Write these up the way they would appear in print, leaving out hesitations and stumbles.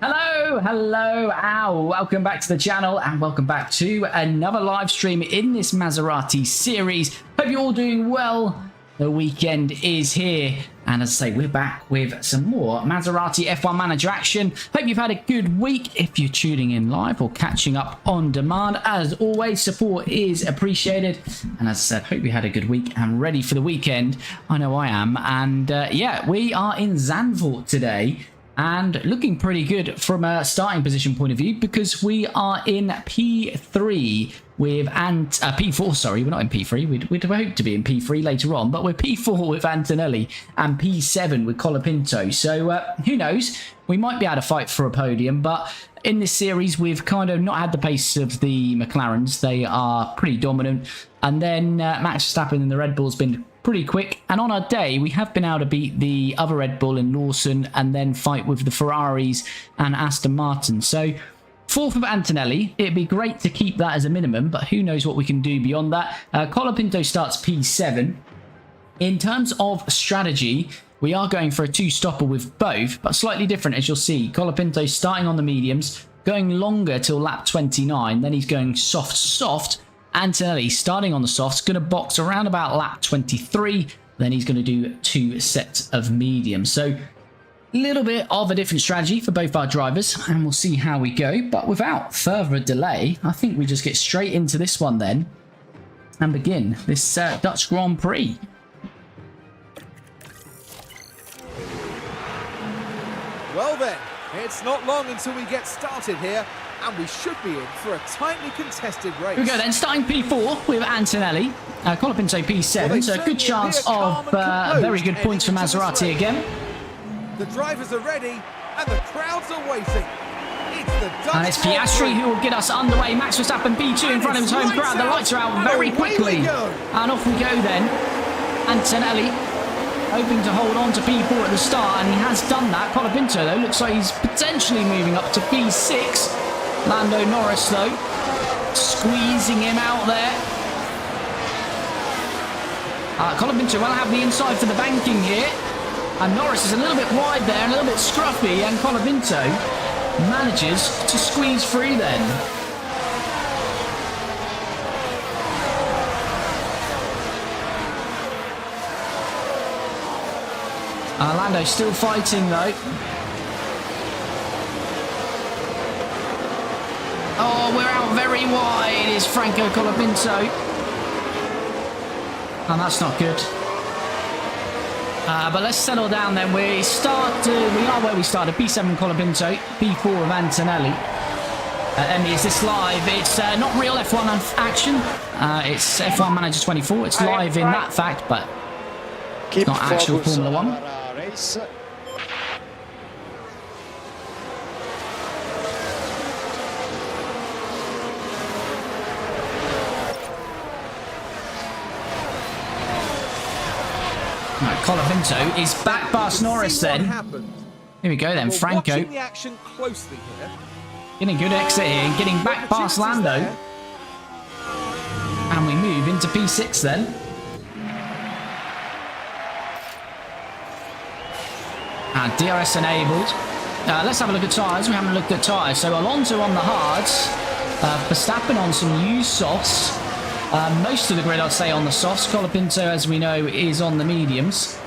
Hello, welcome back to the channel and welcome back to another live stream in this Maserati series. Hope you're all doing well. The weekend is here, and as I say, we're back with some more Maserati F1 Manager action. Hope you've had a good week if you're tuning in live or catching up on demand. As always, support is appreciated, and as I said, hope you had a good week and ready for the weekend. I know I am, and yeah, we are in Zandvoort today. And looking pretty good from a starting position point of view because we are in P3 with P4. Sorry, we're not in P3. We'd hope to be in P3 later on, but we're P4 with Antonelli and P7 with Colapinto. So who knows? We might be able to fight for a podium, but in this series we've kind of not had the pace of the McLarens. They are pretty dominant, and then Max Verstappen in the Red Bull's been pretty quick, and on our day we have been able to beat the other Red Bull in Lawson and then fight with the Ferraris and Aston Martin. So fourth of Antonelli, it'd be great to keep that as a minimum, but who knows what we can do beyond that. Colapinto starts P7. In terms of strategy, we are going for a two-stopper with both, but slightly different, as you'll see. Colapinto starting on the mediums, going longer till lap 29, then he's going soft. Antonelli starting on the softs, going to box around about lap 23, then he's going to do two sets of mediums. So a little bit of a different strategy for both our drivers, and we'll see how we go. But without further delay, I think we just get straight into this one then and begin this Dutch Grand Prix. Well then, it's not long until we get started here, and we should be in for a tightly contested race. Here we go then, starting P4 with Antonelli. Colapinto P7, well, so a good chance of very good points for Maserati again. The drivers are ready, and the crowds are waiting. And it's Piastri who will get us underway. Max Verstappen P2 in front of his home crowd. The lights are out very quickly. And off we go then. Antonelli hoping to hold on to P4 at the start, and he has done that. Colapinto, though, looks like he's potentially moving up to P6. Lando Norris, though, squeezing him out there. Colapinto will have the inside for the banking here. And Norris is a little bit wide there, a little bit scruffy, and Colapinto manages to squeeze through then. Lando still fighting, though. Oh, we're out very wide, is Franco Colapinto. And that's not good. But let's settle down then. We are where we started. P7 Colapinto, P4 of Antonelli. Emmy, is this live? It's not real F1 action. It's F1 Manager 24. It's live in that fact, but it's not actual Formula 1. Right, Colapinto is back past Norris then. Here we go then, Franco. The action closely here. Getting a good exit here and getting back past Lando. And we move into P6 then. And DRS enabled. Let's have a look at tyres. We haven't looked at tyres. So Alonso on the hards. Verstappen on some used softs. Most of the grid, I'd say, on the softs. Colapinto, as we know, is on the mediums.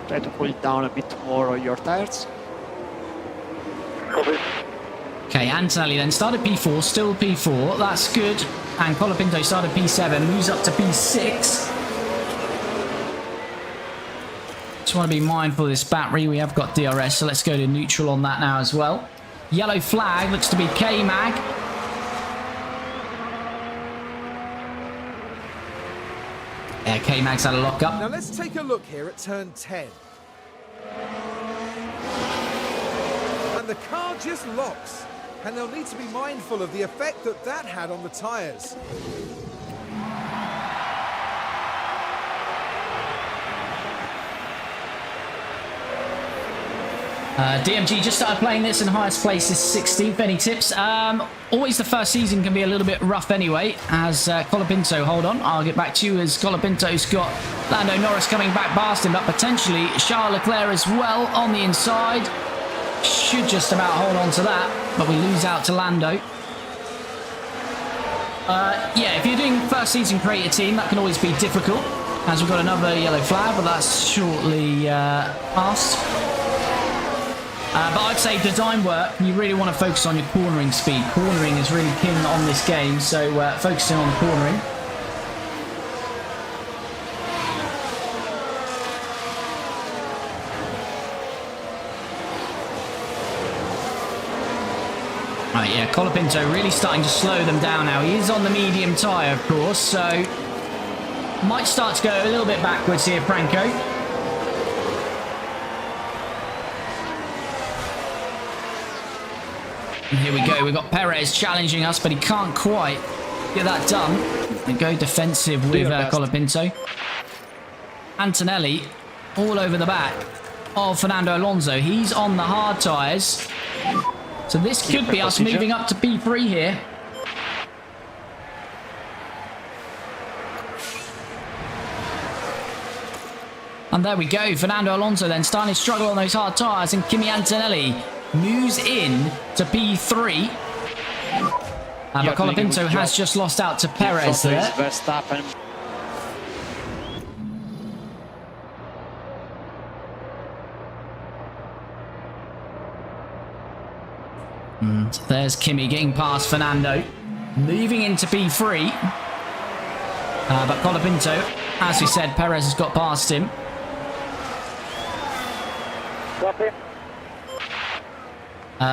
Try to pull it down a bit more on your tires. Okay, Antonelli then started P4, still P4. That's good. And Colapinto started P7, moves up to P6. Just want to be mindful of this battery. We have got DRS, so let's go to neutral on that now as well. Yellow flag, looks to be K-Mag. Yeah, K-Mag's had a lock up. Now let's take a look here at turn 10. And the car just locks. And they'll need to be mindful of the effect that that had on the tyres. DMG just started playing this and highest place is 16th. Any tips? Always the first season can be a little bit rough anyway. As Colapinto, hold on, I'll get back to you as Colapinto's got Lando Norris coming back past him, but potentially Charles Leclerc as well on the inside. Should just about hold on to that, but we lose out to Lando. Yeah, if you're doing first season create a team, that can always be difficult, as we've got another yellow flag, but that's shortly passed. But I'd say design work, you really want to focus on your cornering speed. Cornering is really king on this game, so focusing on the cornering. Right, yeah, Colapinto really starting to slow them down now. He is on the medium tyre, of course, so might start to go a little bit backwards here, Franco. And here we go. We've got Perez challenging us, but he can't quite get that done. And go defensive with Colapinto. Antonelli all over the back of Fernando Alonso. He's on the hard tyres. So this could be us moving up to P3 here. And there we go. Fernando Alonso then starting to struggle on those hard tyres, and Kimi Antonelli moves in to P3. But Colapinto has just lost out to Perez there. And there's Kimi getting past Fernando, moving into P3. But Colapinto, as we said, Perez has got past him. Copy.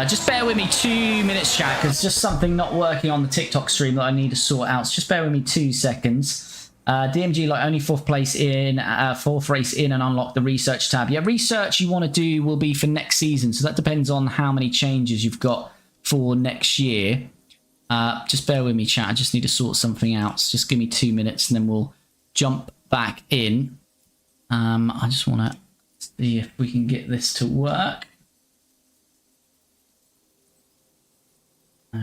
Just bear with me 2 minutes, chat, because just something not working on the TikTok stream that I need to sort out. So just bear with me 2 seconds. DMG, like, only 4th place in, 4th race in, and unlock the research tab. Yeah, research you want to do will be for next season, so that depends on how many changes you've got for next year. Just bear with me, chat. I just need to sort something out. So just give me 2 minutes, and then we'll jump back in. I just want to see if we can get this to work.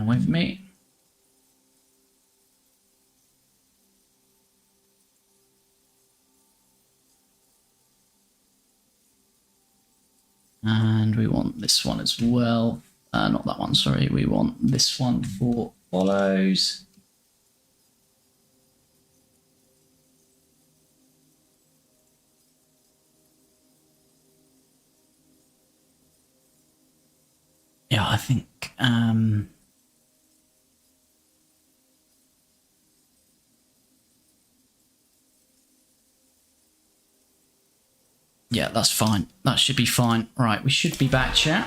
With me. And we want this one as well. Not that one, sorry. We want this one for follows. Yeah, I think yeah, that's fine. That should be fine. Right, we should be back, chat.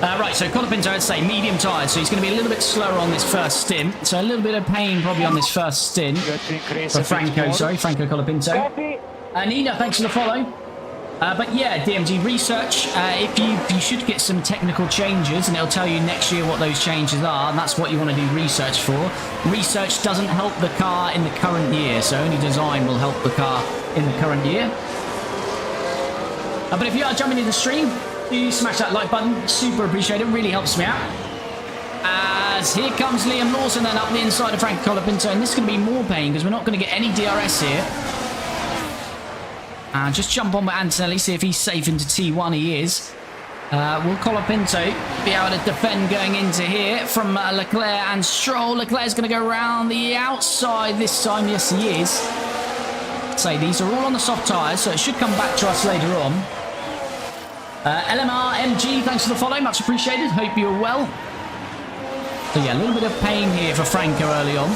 Right, so Colapinto, I'd say medium tyres, so he's going to be a little bit slower on this first stint. So a little bit of pain probably on this first stint. For Franco, sorry, Franco Colapinto. Nina, thanks for the follow. But yeah, DMG research, if you should get some technical changes, and it'll tell you next year what those changes are, and that's what you want to do research for. Research doesn't help the car in the current year, so only design will help the car in the current year. But if you are jumping into the stream, do smash that like button, super appreciate it, really helps me out. As here comes Liam Lawson then up the inside of Franco Colapinto, and this is going to be more pain because we're not going to get any DRS here. Just jump on with Antonelli, see if he's safe into T1. He is. Will Colapinto be able to defend going into here from Leclerc and Stroll? Leclerc's going to go around the outside this time. Yes, he is. So these are all on the soft tyres, so it should come back to us later on. LMR MG, thanks for the follow, much appreciated. Hope you're well. So yeah, a little bit of pain here for Franco early on.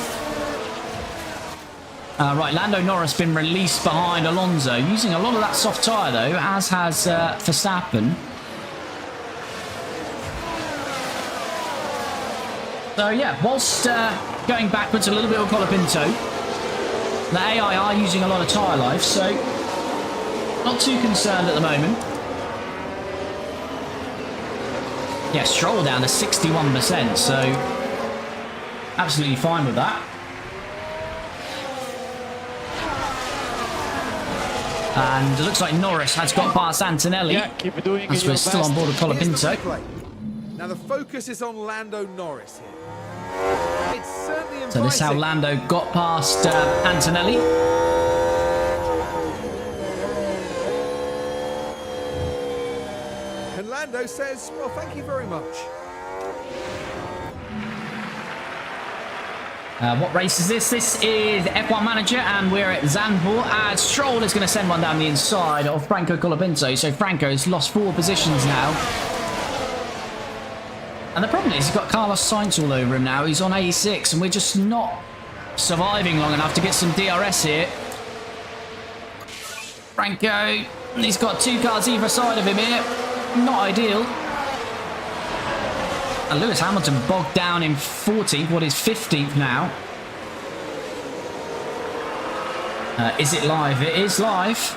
Right, Lando Norris been released behind Alonso, using a lot of that soft tyre though, as has Verstappen. So yeah, whilst going backwards a little bit with Colapinto, the AI are using a lot of tyre life, so not too concerned at the moment. Yeah, Stroll down to 61%, so absolutely fine with that. And it looks like Norris has got past Antonelli. Yeah, keep doing As your we're still best. on board with Here's the Colapinto. replay. Now the focus is on Lando Norris here. It's certainly inviting. So this is how Lando got past Antonelli. And Lando says, well, thank you very much. What race is this? This is F1 Manager, and we're at Zandvoort. As Stroll is going to send one down the inside of Franco Colapinto. So Franco's lost 4 positions now. And the problem is he's got Carlos Sainz all over him now. He's on A6, and we're just not surviving long enough to get some DRS here. Franco, he's got 2 cars either side of him here. Not ideal. And Lewis Hamilton bogged down in 14th, what is 15th now. Is it live? It is live.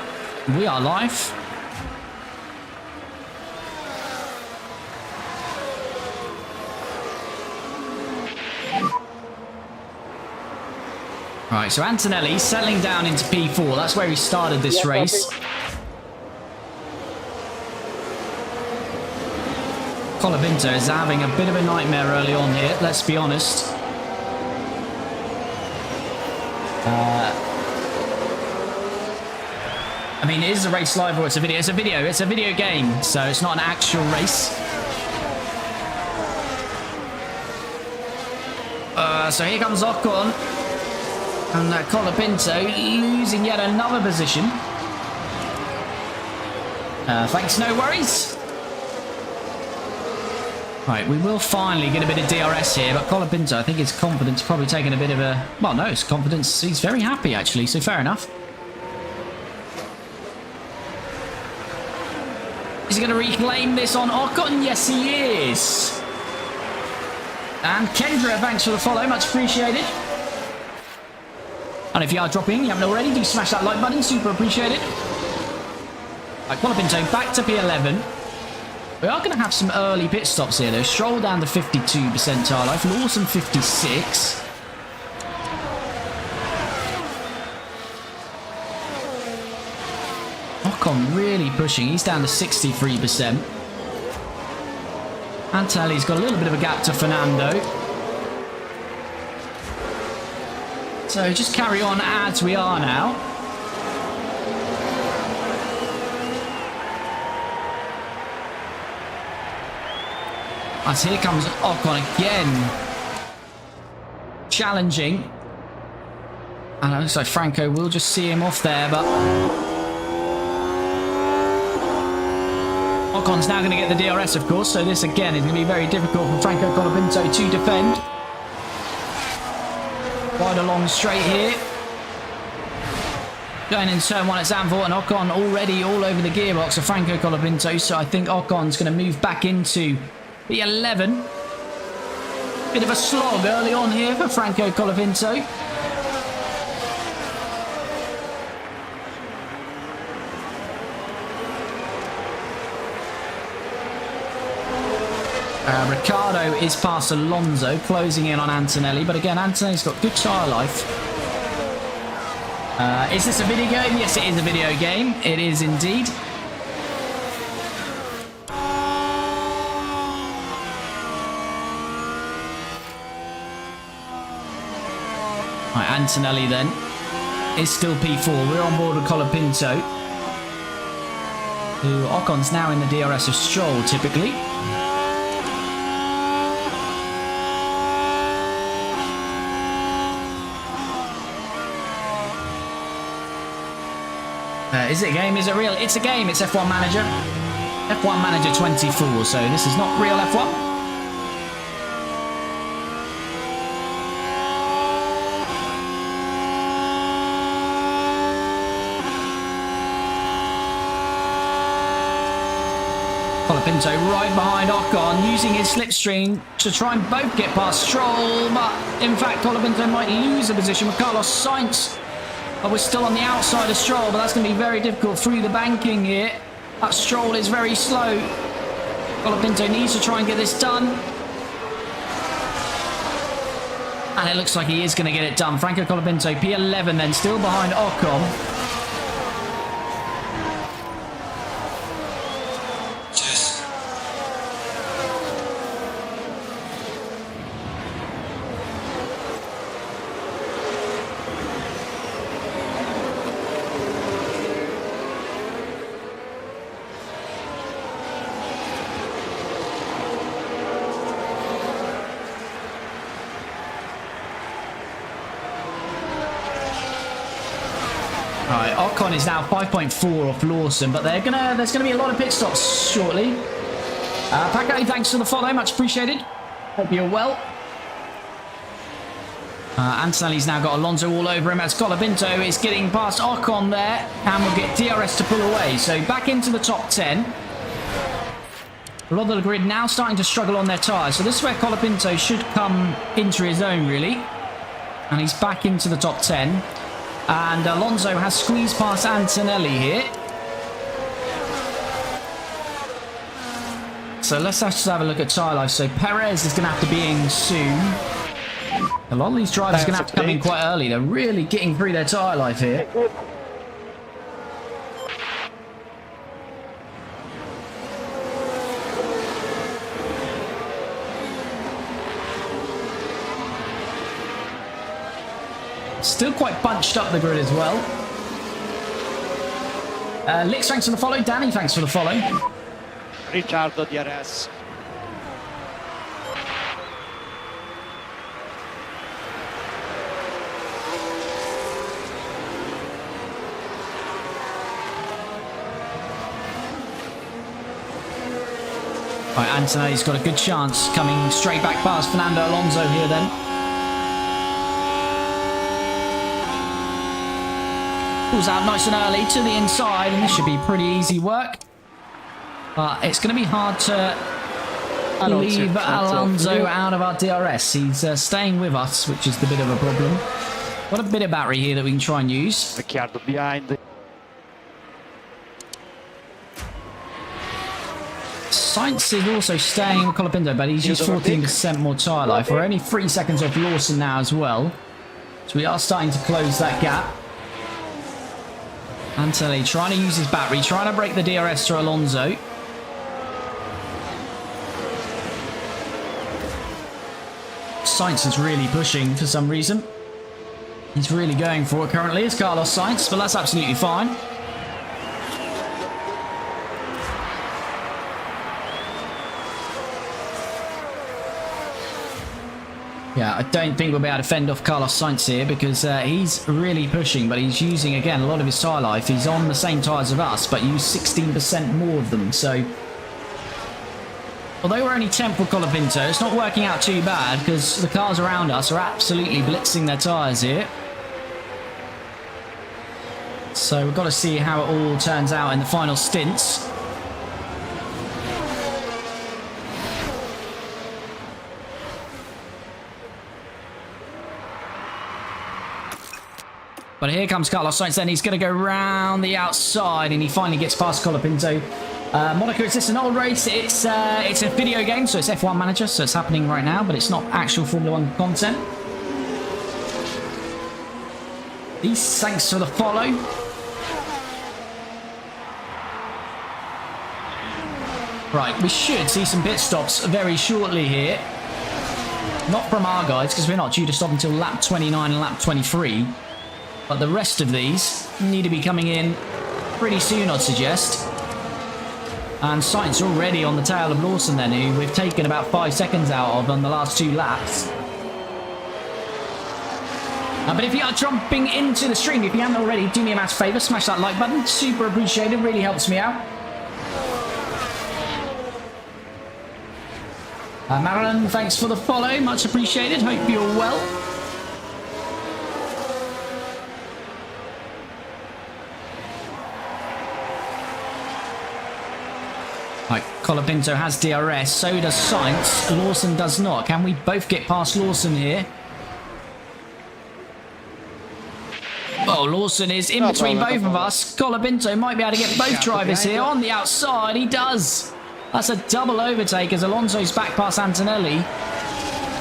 We are live. Right, so Antonelli settling down into P4. That's where he started this race. Colapinto is having a bit of a nightmare early on here, let's be honest. I mean, it is a race live or it's a video? It's a video. It's a video game, so it's not an actual race. So here comes Ocon. And Colapinto losing yet another position. Thanks, no worries. Right, we will finally get a bit of DRS here, but Colapinto, I think his confidence probably taking a bit of a... Well, no, his confidence, he's very happy actually, so fair enough. Is he going to reclaim this on Ocon? Yes, he is. And Kendra, thanks for the follow, much appreciated. And if you are dropping, you haven't already, do smash that like button, super appreciated. Right, Colapinto back to P11. We are going to have some early pit stops here though. Stroll down to 52 percentile life. Lawson 56. Ocon really pushing. He's down to 63%. Antonelli's got a little bit of a gap to Fernando. So just carry on as we are now. As here comes Ocon again. Challenging. And it looks like Franco will just see him off there, but... Ocon's now going to get the DRS, of course, so this again is going to be very difficult for Franco Colapinto to defend. Quite a long straight here. Going in turn 1 at Zandvoort, and Ocon already all over the gearbox of Franco Colapinto, so I think Ocon's going to move back into P11. Bit of a slog early on here for Franco Colapinto. Ricciardo is past Alonso, closing in on Antonelli, but again, Antonelli's got good tyre life. Is this a video game? Yes, it is a video game. It is indeed. Right, Antonelli then is still P4. We're on board with Colapinto, who Ocon's now in the DRS of Stroll, typically. Is it a game? Is it real? It's a game. It's F1 Manager. F1 Manager 24, so this is not real F1. Colapinto right behind Ocon, using his slipstream to try and both get past Stroll, but in fact Colapinto might lose a position with Carlos Sainz. But we're still on the outside of Stroll, but that's going to be very difficult through the banking here. That Stroll is very slow. Colapinto needs to try and get this done. And it looks like he is going to get it done. Franco Colapinto, P11 then, still behind Ocon. Ocon is now 5.4 off Lawson, but there's gonna be a lot of pit stops shortly. Paco, thanks for the follow, much appreciated. Hope you're well. Antonelli's now got Alonso all over him as Colapinto is getting past Ocon there, and we'll get DRS to pull away. So back into the top 10. A lot of the grid now starting to struggle on their tyres. So this is where Colapinto should come into his own, really. And he's back into the top 10. And Alonso has squeezed past Antonelli here. So let's just have a look at tyre life. So Perez is going to have to be in soon. A lot of these drivers are going to have to come in quite early. They're really getting through their tyre life here. Still quite bunched up the grid as well. Lix, thanks for the follow. Danny, thanks for the follow. Ricciardo DRS. Right, Antonelli's got a good chance coming straight back past Fernando Alonso here then. Pulls out nice and early to the inside, and this should be pretty easy work. But it's going to be hard to leave Alonso out of our DRS. He's staying with us, which is the bit of a problem. Got a bit of battery here that we can try and use. Ricciardo behind. Sainz is also staying with Colapinto, but he's used 14% more tyre life. We're only 3 seconds off Lawson now as well. So we are starting to close that gap. Antonelli trying to use his battery, trying to break the DRS to Alonso. Sainz is really pushing for some reason. He's really going for it currently, is Carlos Sainz, but that's absolutely fine. Yeah, I don't think we'll be able to fend off Carlos Sainz here because he's really pushing, but he's using, again, a lot of his tyre life. He's on the same tyres as us, but used 16% more of them. So, although we're only 10th with Colapinto, it's not working out too bad because the cars around us are absolutely blitzing their tyres here. So we've got to see how it all turns out in the final stints. But here comes Carlos Sainz then. He's going to go round the outside and he finally gets past Colapinto. Monaco, is this an old race? It's a video game, so it's F1 Manager, so it's happening right now, but it's not actual Formula 1 content. These thanks for the follow. Right, we should see some pit stops very shortly here. Not from our guys, because we're not due to stop until lap 29 and lap 23. But the rest of these need to be coming in pretty soon, I'd suggest. And Sainz already on the tail of Lawson then, who we've taken about 5 seconds out of on the last 2 laps. But if you are jumping into the stream, if you haven't already, do me a massive favour, smash that like button. Super appreciated, really helps me out. Marilyn, thanks for the follow, much appreciated. Hope you're well. Right, Colapinto has DRS, so does Sainz. Lawson does not. Can we both get past Lawson here? Oh, Lawson is in between both of us. Colapinto might be able to get both drivers here on the outside. He does. That's a double overtake as Alonso's back past Antonelli.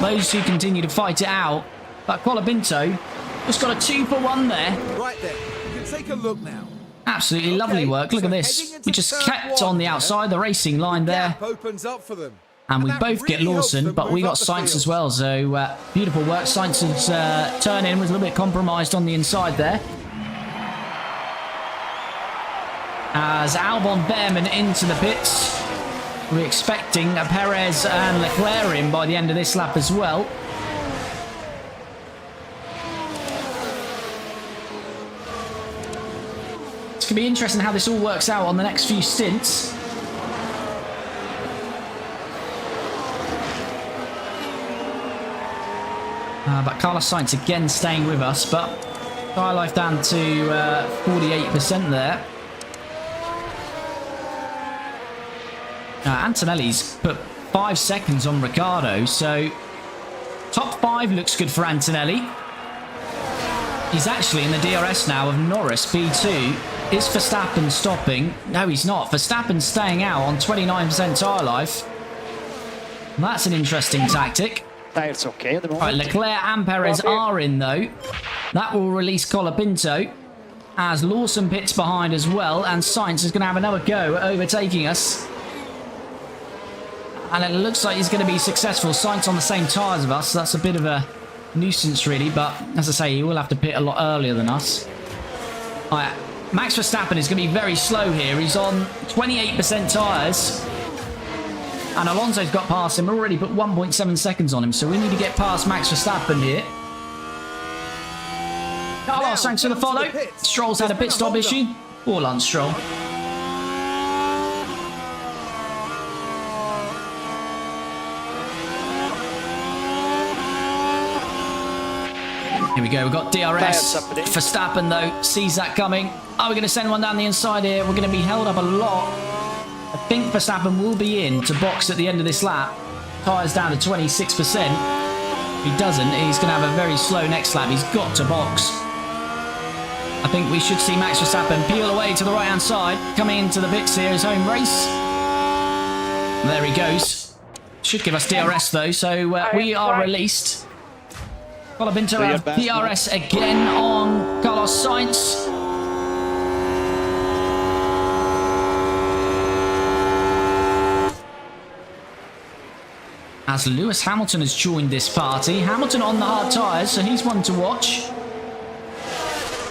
Those two continue to fight it out. But Colapinto just got a 2-for-1 there. Right there. You can take a look now. Absolutely lovely work. Look at this. We just kept on the outside, the racing line there. Opens up for them. And we both get Lawson, but we got Sainz as well. So beautiful work. Sainz's turn-in was a little bit compromised on the inside there. As Albon Behrman into the pits. We're expecting a Perez and Leclerc in by the end of this lap as well. going to be interesting how this all works out on the next few stints. But Carlos Sainz again staying with us, but tyre life down to 48% there. Antonelli's put 5 seconds on Ricciardo, so top 5 looks good for Antonelli. He's actually in the DRS now of Norris, P2. Is Verstappen stopping? No, he's not. Verstappen's staying out on 29% tyre life. That's an interesting tactic. Tires okay at the moment. Right, Leclerc and Perez are in, though. That will release Colapinto, as Lawson pits behind as well, and Sainz is going to have another go at overtaking us. And it looks like he's going to be successful. Sainz on the same tyres as us, so that's a bit of a nuisance, really. But, as I say, he will have to pit a lot earlier than us. Right, Max Verstappen is going to be very slow here. He's on 28% tyres. And Alonso's got past him, already put 1.7 seconds on him, so we need to get past Max Verstappen here. Carlos Sainz for the follow. Stroll's had a pit stop issue. All on Stroll. Here we go, we've got DRS. Verstappen, though, sees that coming. Are we going to send one down the inside here? We're going to be held up a lot. I think Verstappen will be in to box at the end of this lap. Tyres down to 26%. If he doesn't, he's going to have a very slow next lap. He's got to box. I think we should see Max Verstappen peel away to the right-hand side, coming into the pits here, his home race. And there he goes. Should give us DRS, though, so we are released. Colapinto have DRS again on Carlos Sainz. As Lewis Hamilton has joined this party. Hamilton on the hard tyres, so he's one to watch.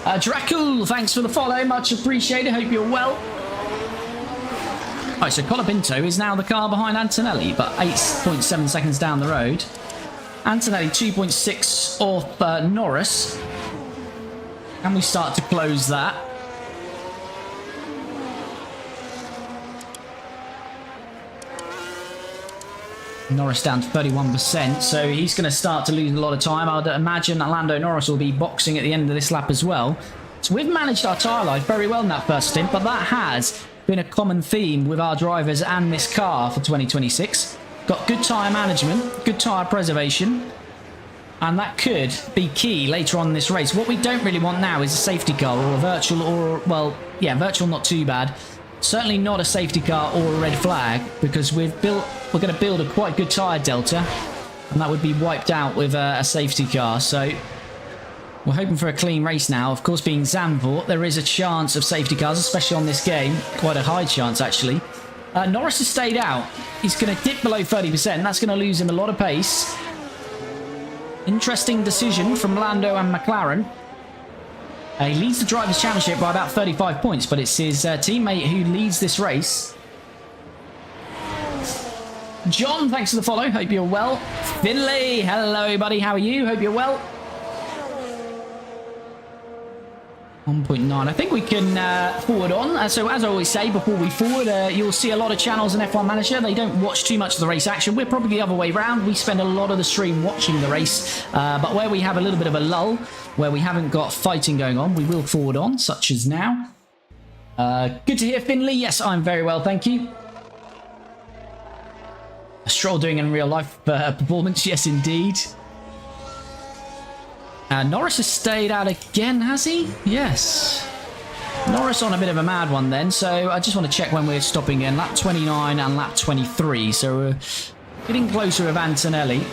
Dracul, thanks for the follow. Much appreciated. Hope you're well. Right, so Colapinto is now the car behind Antonelli, but 8.7 seconds down the road. Antonelli 2.6 off Norris. Can we start to close that? Norris down to 31%, so he's going to start to lose a lot of time. I'd imagine that Lando Norris will be boxing at the end of this lap as well. So we've managed our tyre life very well in that first stint, but that has been a common theme with our drivers and this car for 2026. Got good tyre management, good tyre preservation, and that could be key later on in this race. What we don't really want now is a safety car or a virtual, or, well, yeah, virtual not too bad. Certainly not a safety car or a red flag, because we're going to build a quite good tyre delta, and that would be wiped out with a safety car. So we're hoping for a clean race now. Of course, being Zandvoort, there is a chance of safety cars, especially on this game. Quite a high chance, actually. Norris has stayed out. He's going to dip below 30%. That's going to lose him a lot of pace. Interesting decision from Lando and McLaren. He leads the Drivers' Championship by about 35 points, but it's his teammate who leads this race. John, thanks for the follow. Hope you're well. Finley, hello, buddy. How are you? Hope you're well. 1.9. I think we can forward on. So as I always say, before we forward, you'll see a lot of channels in F1 Manager. They don't watch too much of the race action. We're probably the other way around. We spend a lot of the stream watching the race. But where we have a little bit of a lull, where we haven't got fighting going on, we will forward on, such as now. Good to hear, Finley. Yes, I'm very well, thank you. Stroll doing in real life performance. Yes, indeed. Norris has stayed out again, has he? Yes. Norris on a bit of a mad one then, so I just want to check when we're stopping in. Lap 29 and lap 23, so we're getting closer with Antonelli.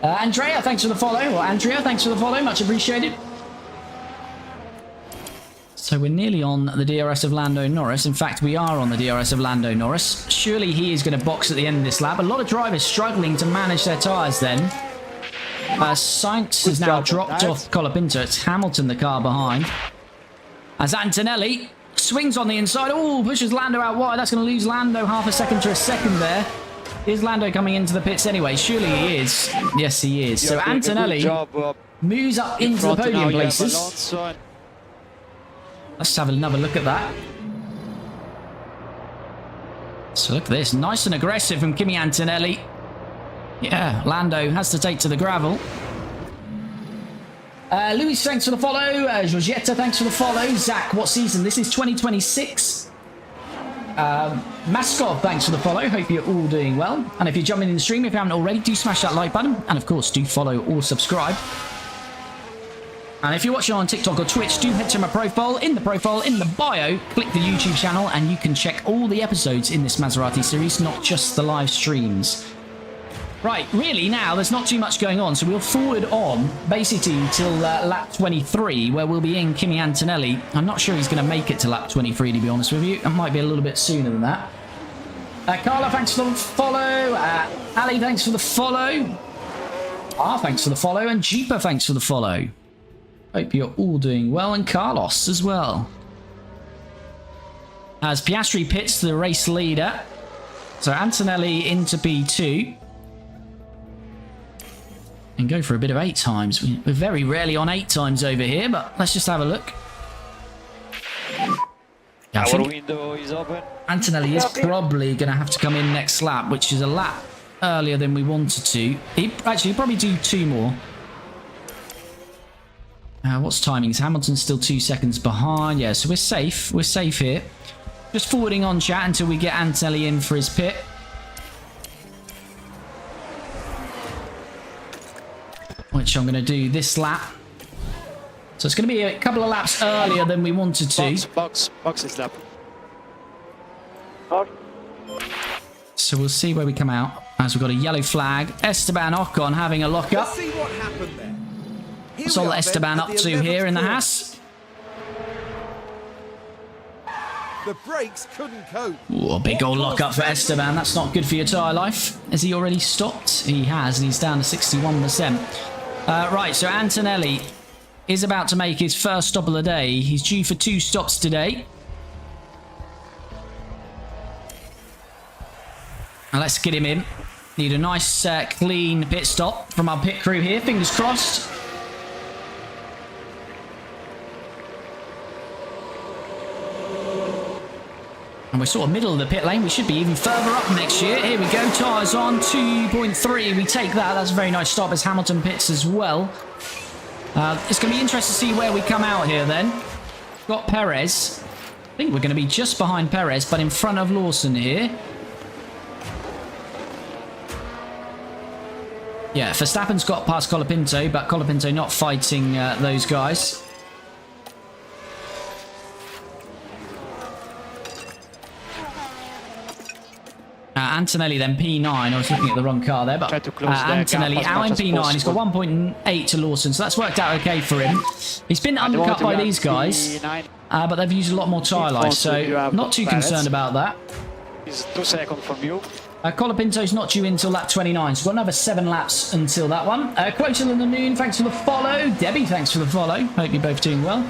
Andrea, thanks for the follow. Or Andrea, thanks for the follow. Much appreciated. So we're nearly on the DRS of Lando Norris. In fact, we are on the DRS of Lando Norris. Surely he is going to box at the end of this lap. A lot of drivers struggling to manage their tyres then. Sainz has now dropped off Colapinto. It's Hamilton, the car behind. As Antonelli swings on the inside. Oh, pushes Lando out wide. That's going to lose Lando half a second to a second there. Is Lando coming into the pits anyway? Surely he is. Yes, he is. So Antonelli moves up into the podium places. Let's have another look at that. So look at this. Nice and aggressive from Kimi Antonelli. Yeah, Lando has to take to the gravel. Luis, thanks for the follow. Georgetta, thanks for the follow. Zach, what season? This is 2026. Mascot, thanks for the follow. Hope you're all doing well. And if you're jumping in the stream, if you haven't already, do smash that like button. And of course, do follow or subscribe. And if you're watching on TikTok or Twitch, do head to my profile. In the profile, in the bio, click the YouTube channel and you can check all the episodes in this Maserati series, not just the live streams. Right, really now, there's not too much going on, so we'll forward on basically till lap 23, where we'll be in Kimi Antonelli. I'm not sure he's going to make it to lap 23, to be honest with you. It might be a little bit sooner than that. Carla, thanks for the follow. Ali, thanks for the follow. Thanks for the follow. And Jeeper, thanks for the follow. Hope you're all doing well. And Carlos as well. As Piastri pits the race leader. So Antonelli into P2. And go for a bit of 8 times. We're very rarely on 8 times over here, but let's just have a look. Yeah, Our window is open. Antonelli is probably going to have to come in next lap, which is a lap earlier than we wanted to. He'd probably do 2 more. What's timings? Hamilton's still 2 seconds behind. Yeah, so we're safe. We're safe here. Just forwarding on chat until we get Antonelli in for his pit. Which I'm going to do this lap. So it's going to be a couple of laps earlier than we wanted to. Box is lap. So we'll see where we come out. As we've got a yellow flag. Esteban Ocon having a lock up. Let's see what happened there. What's all Esteban up to here in the Haas? The brakes couldn't cope. Ooh, a big old lock up for Esteban. That's not good for your tyre life. Has he already stopped? He has, and he's down to 61%. Right, so Antonelli is about to make his first stop of the day. He's due for 2 stops today. Now let's get him in. Need a nice, clean pit stop from our pit crew here. Fingers crossed. And we're sort of middle of the pit lane. We should be even further up next year. Here we go. Tyres on. 2.3. We take that. That's a very nice stop as Hamilton pits as well. It's going to be interesting to see where we come out here then. Got Perez. I think we're going to be just behind Perez, but in front of Lawson here. Yeah, Verstappen's got past Colapinto, but Colapinto not fighting those guys. Antonelli then P9. I was looking at the wrong car there, but Antonelli out in P9. He's got 1.8 to Lawson, so that's worked out okay for him. He's been undercut by these guys, but they've used a lot more tyre life, so not too concerned about that. He's 2 seconds from you. Colapinto's not due until lap 29, so we've got another 7 laps until that one. Quoted in the Noon, thanks for the follow. Debbie, thanks for the follow. Hope you're both doing well.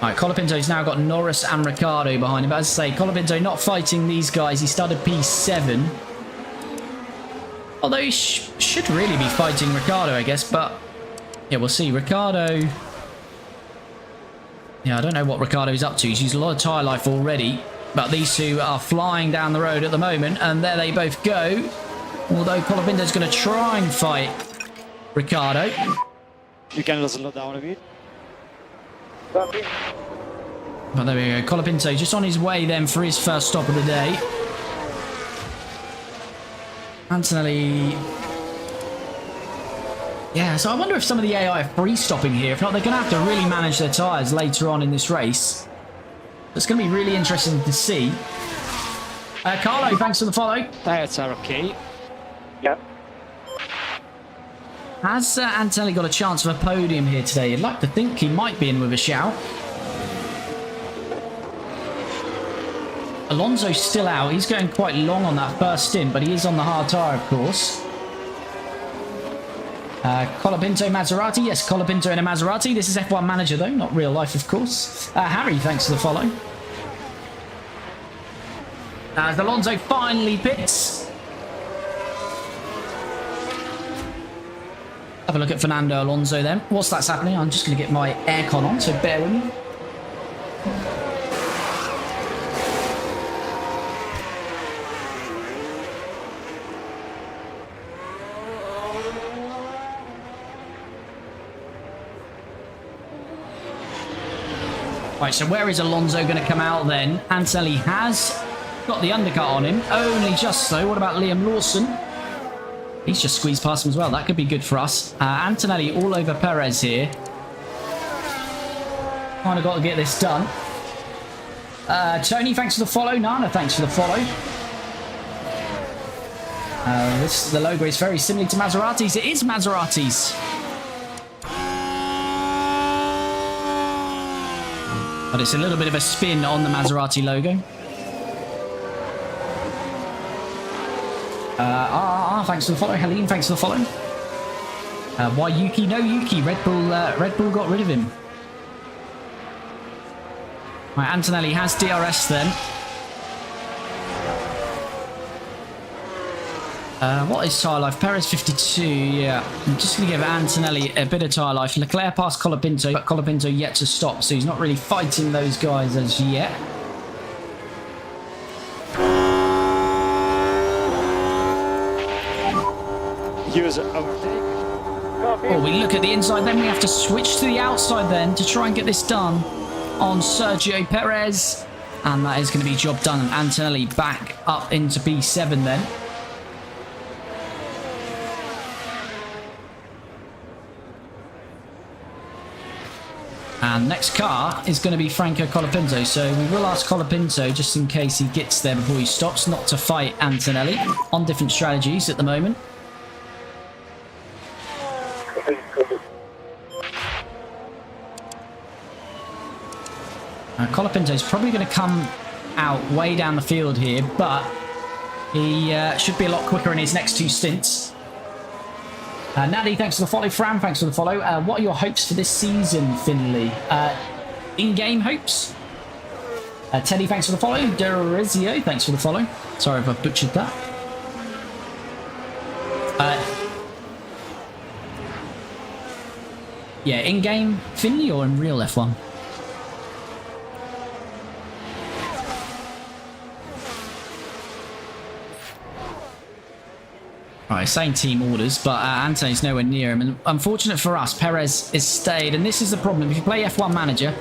Alright, Colapinto's now got Norris and Ricciardo behind him. But as I say, Colapinto not fighting these guys. He started P7. Although he should really be fighting Ricciardo, I guess. But, yeah, we'll see. Ricciardo... Yeah, I don't know what Ricciardo's up to. He's used a lot of tyre life already. But these two are flying down the road at the moment. And there they both go. Although Colapinto's going to try and fight Ricciardo. You can slow down a bit. But there we go. Colapinto just on his way then for his first stop of the day. Antonelli. Yeah, so I wonder if some of the AI are free stopping here. If not, they're going to have to really manage their tyres later on in this race. It's going to be really interesting to see. Carlo, thanks for the follow. Tyres are okay. Yep. Has Antonelli got a chance of a podium here today? I'd like to think he might be in with a shout. Alonso's still out. He's going quite long on that first stint, but he is on the hard tyre, of course. Colapinto Maserati. Yes, Colapinto in a Maserati. This is F1 Manager, though, not real life, of course. Harry, thanks for the follow. As Alonso finally pits. have a look at Fernando Alonso then. Whilst that's happening, I'm just going to get my aircon on, so bear with me. Right, so where is Alonso going to come out then? Antonelli has got the undercut on him, only just so. What about Liam Lawson? He's just squeezed past him as well. That could be good for us. Antonelli all over Perez here. Kind of got to get this done. Tony, thanks for the follow. Nana, thanks for the follow. The logo is very similar to Maserati's. It is Maserati's. But it's a little bit of a spin on the Maserati logo. Thanks for the follow. Helene, thanks for the follow. Why Yuki? No Yuki. Red Bull got rid of him. Right, Antonelli has DRS then. What is tyre life? Perez 52, yeah. I'm just going to give Antonelli a bit of tyre life. Leclerc passed Colapinto, but Colapinto yet to stop, so he's not really fighting those guys as yet. Use overtake. Oh, we look at the inside, then we have to switch to the outside then to try and get this done on Sergio Perez. And that is going to be job done. And Antonelli back up into P7 then. And next car is going to be Franco Colapinto. So we will ask Colapinto, just in case he gets there before he stops, not to fight Antonelli on different strategies at the moment. Colapinto's probably going to come out way down the field here, but he should be a lot quicker in his next two stints. Natty, thanks for the follow. Fran, thanks for the follow. What are your hopes for this season, Finley? In-game hopes? Teddy, thanks for the follow. Derizio, thanks for the follow. Sorry if I butchered that. Yeah, in-game Finley or in real F1? Right, same team orders, but Anthony's nowhere near him. And unfortunate for us, Perez is stayed. And this is the problem. If you play F1 Manager,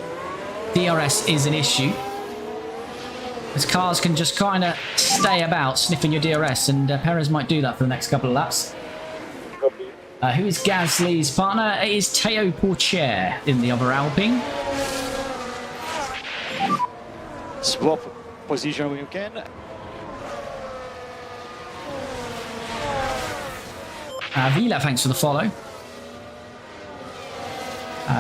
DRS is an issue. As cars can just kind of stay about sniffing your DRS. And Perez might do that for the next couple of laps. Who is Gasly's partner? It is Teo Pourchaire in the other Alpine. Swap position when you can. Vila, thanks for the follow.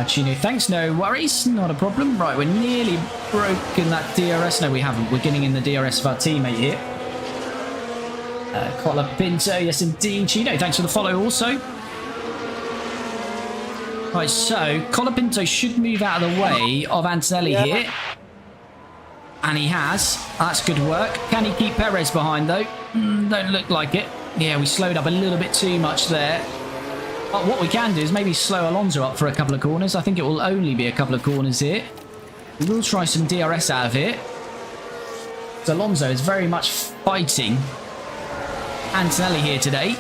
Chino, thanks. No worries. Not a problem. Right, we're nearly broken that DRS. No, we haven't. We're getting in the DRS of our teammate here. Colapinto, yes indeed. Chino, thanks for the follow also. Right, so Colapinto should move out of the way of Antonelli here. And he has. That's good work. Can he keep Perez behind though? Don't look like it. Yeah, we slowed up a little bit too much there. But what we can do is maybe slow Alonso up for a couple of corners. I think it will only be a couple of corners here. We will try some DRS out of here. So Alonso is very much fighting Antonelli here today.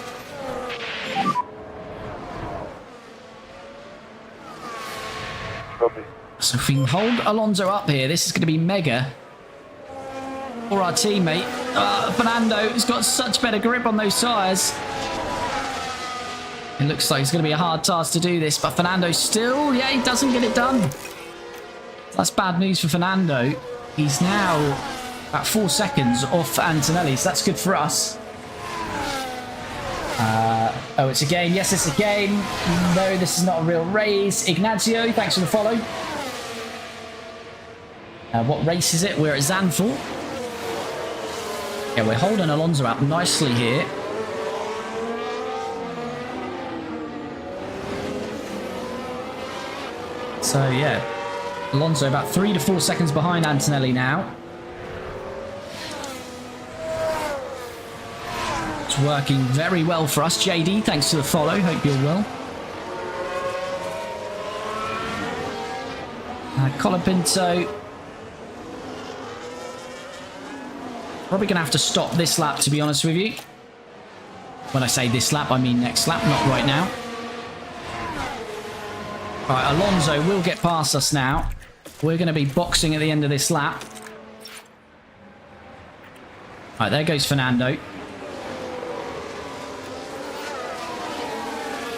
So if we can hold Alonso up here, this is going to be mega for our teammate. Fernando has got such better grip on those tyres. It looks like it's going to be a hard task to do this, but Fernando still, yeah, he doesn't get it done. That's bad news for Fernando. He's now about 4 seconds off Antonelli, so that's good for us. Oh, it's a game. Yes, it's a game. No, this is not a real race. Ignacio, thanks for the follow. What race is it? We're at Zandvoort. Yeah, we're holding Alonso up nicely here. So, yeah. Alonso about 3 to 4 seconds behind Antonelli now. It's working very well for us. JD, thanks for the follow. Hope you're well. Colapinto. Probably going to have to stop this lap, to be honest with you. When I say this lap, I mean next lap, not right now. Right, Alonso will get past us now. We're going to be boxing at the end of this lap. Right, there goes Fernando.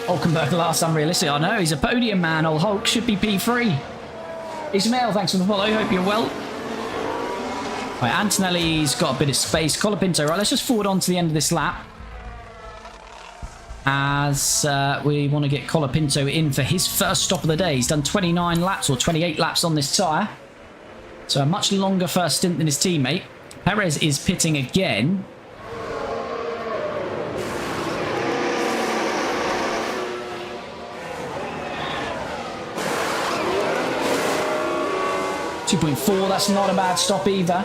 Hulkenberg last unrealistic. I know, he's a podium man. Old Hulk should be P3. Ismail, thanks for the follow. Hope you're well. Right, Antonelli's got a bit of space. Colapinto, right, let's just forward on to the end of this lap. As we want to get Colapinto in for his first stop of the day. He's done 29 laps or 28 laps on this tyre. So a much longer first stint than his teammate. Perez is pitting again. .4, that's not a bad stop either.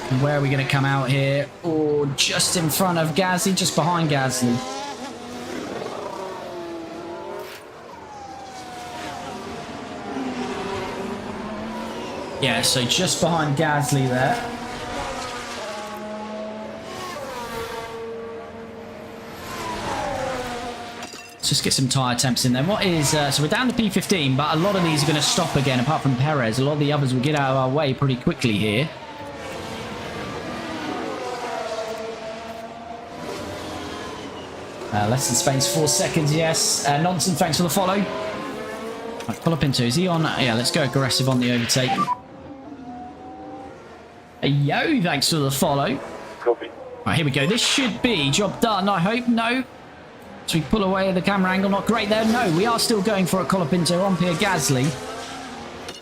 And where are we going to come out here? Oh, just in front of Gasly, just behind Gasly. Yeah, so just behind Gasly there. Let's just get some tyre temps in there. What is... so we're down to P15, but a lot of these are going to stop again, apart from Perez. A lot of the others will get out of our way pretty quickly here. Less than Spain's 4 seconds, yes. Nonsense, thanks for the follow. Right, Colapinto, is he on? Yeah, let's go aggressive on the overtake. Yo, thanks for the follow. Copy. Right, here we go. This should be job done, I hope. No. So we pull away the camera angle. Not great there. No, we are still going for a Colapinto on Pierre Gasly.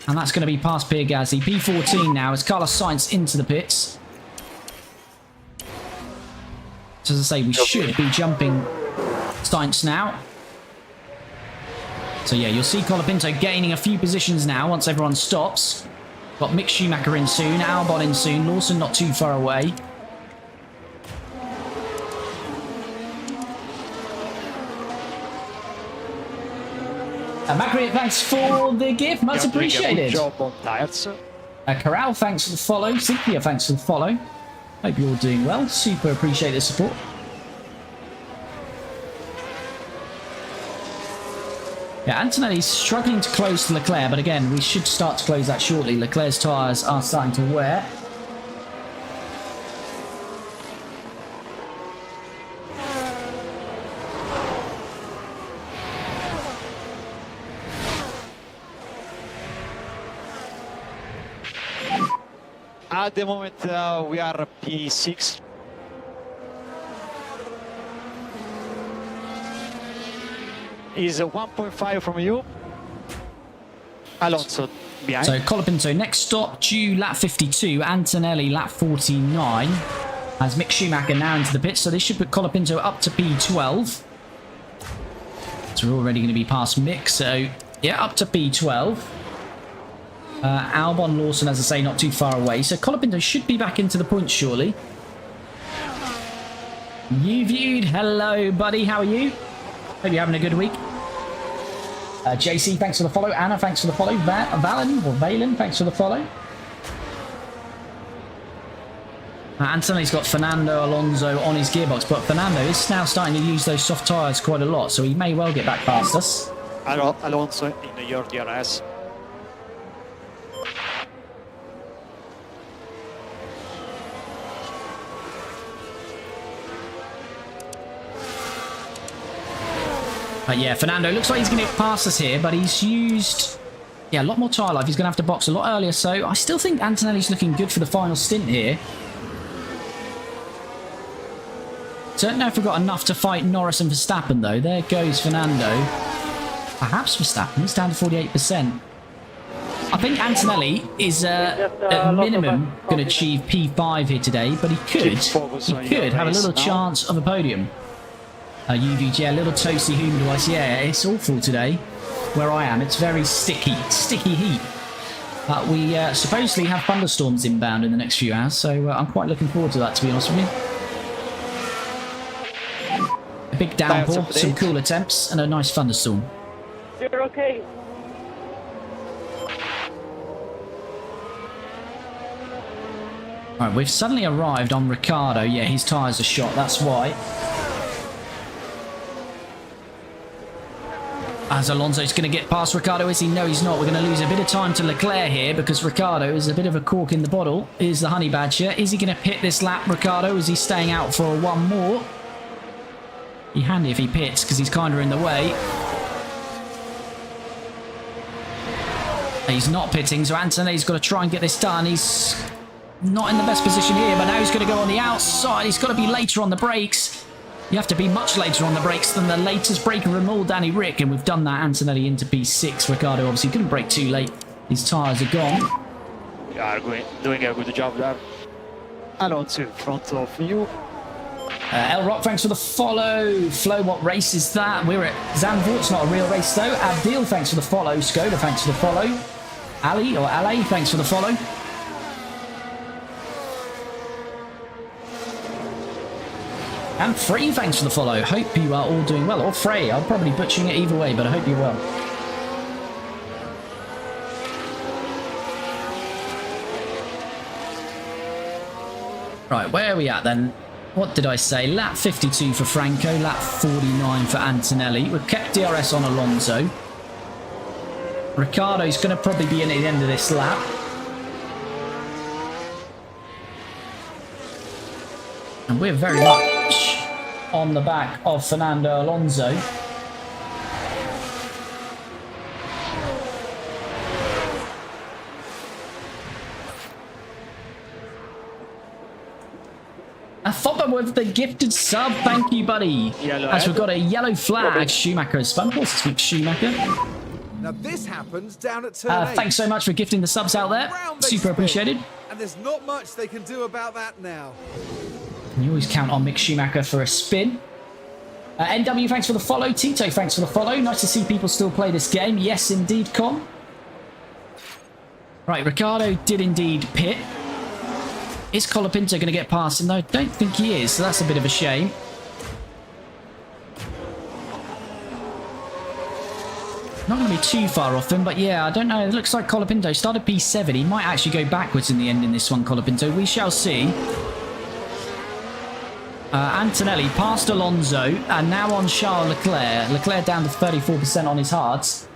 And that's going to be past Pierre Gasly. P14 now as Carlos Sainz into the pits. So as I say, we should be jumping Sainz now. So yeah, you'll see Colapinto gaining a few positions now once everyone stops. Got Mick Schumacher in soon, Albon in soon, Lawson not too far away. Macri, thanks for the gift, much appreciated. Good job on tires. Corral, thanks for the follow. Cynthia, thanks for the follow. Hope you're all doing well. Super appreciate the support. Yeah, Antonelli's struggling to close to Leclerc, but again, we should start to close that shortly. Leclerc's tyres are starting to wear. At the moment, we are P6. Is 1.5 from you. Alonso behind. So Colapinto next stop due lap 52. Antonelli lap 49. As Mick Schumacher now into the pits. So this should put Colapinto up to P12. So we're already going to be past Mick. So yeah, up to P12. Albon, Lawson, as I say, not too far away. So Colapinto should be back into the points shortly. You viewed. Hello, buddy. How are you? Hope you're having a good week. JC, thanks for the follow. Anna, thanks for the follow. Valen, thanks for the follow. Anthony's got Fernando Alonso on his gearbox, but Fernando is now starting to use those soft tyres quite a lot, so he may well get back past us. Alonso in your DRS. Yeah, Fernando looks like he's going to get past us here, but he's used a lot more tyre life. He's going to have to box a lot earlier, so I still think Antonelli's looking good for the final stint here. Don't know if we've got enough to fight Norris and Verstappen, though. There goes Fernando. Perhaps Verstappen. He's down to 48%. I think Antonelli is, at minimum, going to achieve P5 here today, but he could have a little chance of a podium. UVG, a little toasty human device. Yeah, it's awful today where I am. It's very sticky heat. But we supposedly have thunderstorms inbound in the next few hours, so I'm quite looking forward to that, to be honest with you. big downpour, some cooler temps, and a nice thunderstorm. You're okay. Alright, we've suddenly arrived on Ricciardo. Yeah, his tyres are shot, that's why. As Alonso's going to get past Ricciardo, is he? No, he's not. We're going to lose a bit of time to Leclerc here because Ricciardo is a bit of a cork in the bottle. Is the honey badger. Is he going to pit this lap, Ricciardo? Is he staying out for one more? Be handy if he pits because he's kind of in the way. He's not pitting, so Antonelli's got to try and get this done. He's not in the best position here, but now he's going to go on the outside. He's got to be later on the brakes. You have to be much later on the brakes than the latest braker of all, Danny Rick, and we've done that. Antonelli into P6. Ricciardo obviously couldn't brake too late. His tyres are gone. You are doing a good job there. Alonso in front of you. El Rock, thanks for the follow. Flo, what race is that? We're at Zandvoort. It's not a real race though. Abdil, thanks for the follow. Skoda, thanks for the follow. Ali or Ale, thanks for the follow. And Free, thanks for the follow. Hope you are all doing well. Or Frey, I'm probably butchering it either way, but I hope you're well. Right, where are we at then? What did I say? Lap 52 for Franco, lap 49 for Antonelli. We've kept DRS on Alonso. Ricciardo's going to probably be in at the end of this lap. And we're very much on the back of Fernando Alonso. Fopper with the gifted sub, thank you, buddy. As we've got a yellow flag, Schumacher has spun. Of course, it's Mick Schumacher. Now this happens down at turn 8. Thanks so much for gifting the subs out there. Super appreciated. And there's not much they can do about that now. You always count on Mick Schumacher for a spin. NW, thanks for the follow. Tito, thanks for the follow. Nice to see people still play this game. Yes, indeed, Con. Right, Ricciardo did indeed pit. Is Colapinto going to get past him? No, I don't think he is, so that's a bit of a shame. Not going to be too far off him, but yeah, I don't know. It looks like Colapinto started P7. He might actually go backwards in the end in this one, Colapinto. We shall see. Antonelli past Alonso, and now on Charles Leclerc. Leclerc down to 34% on his hards.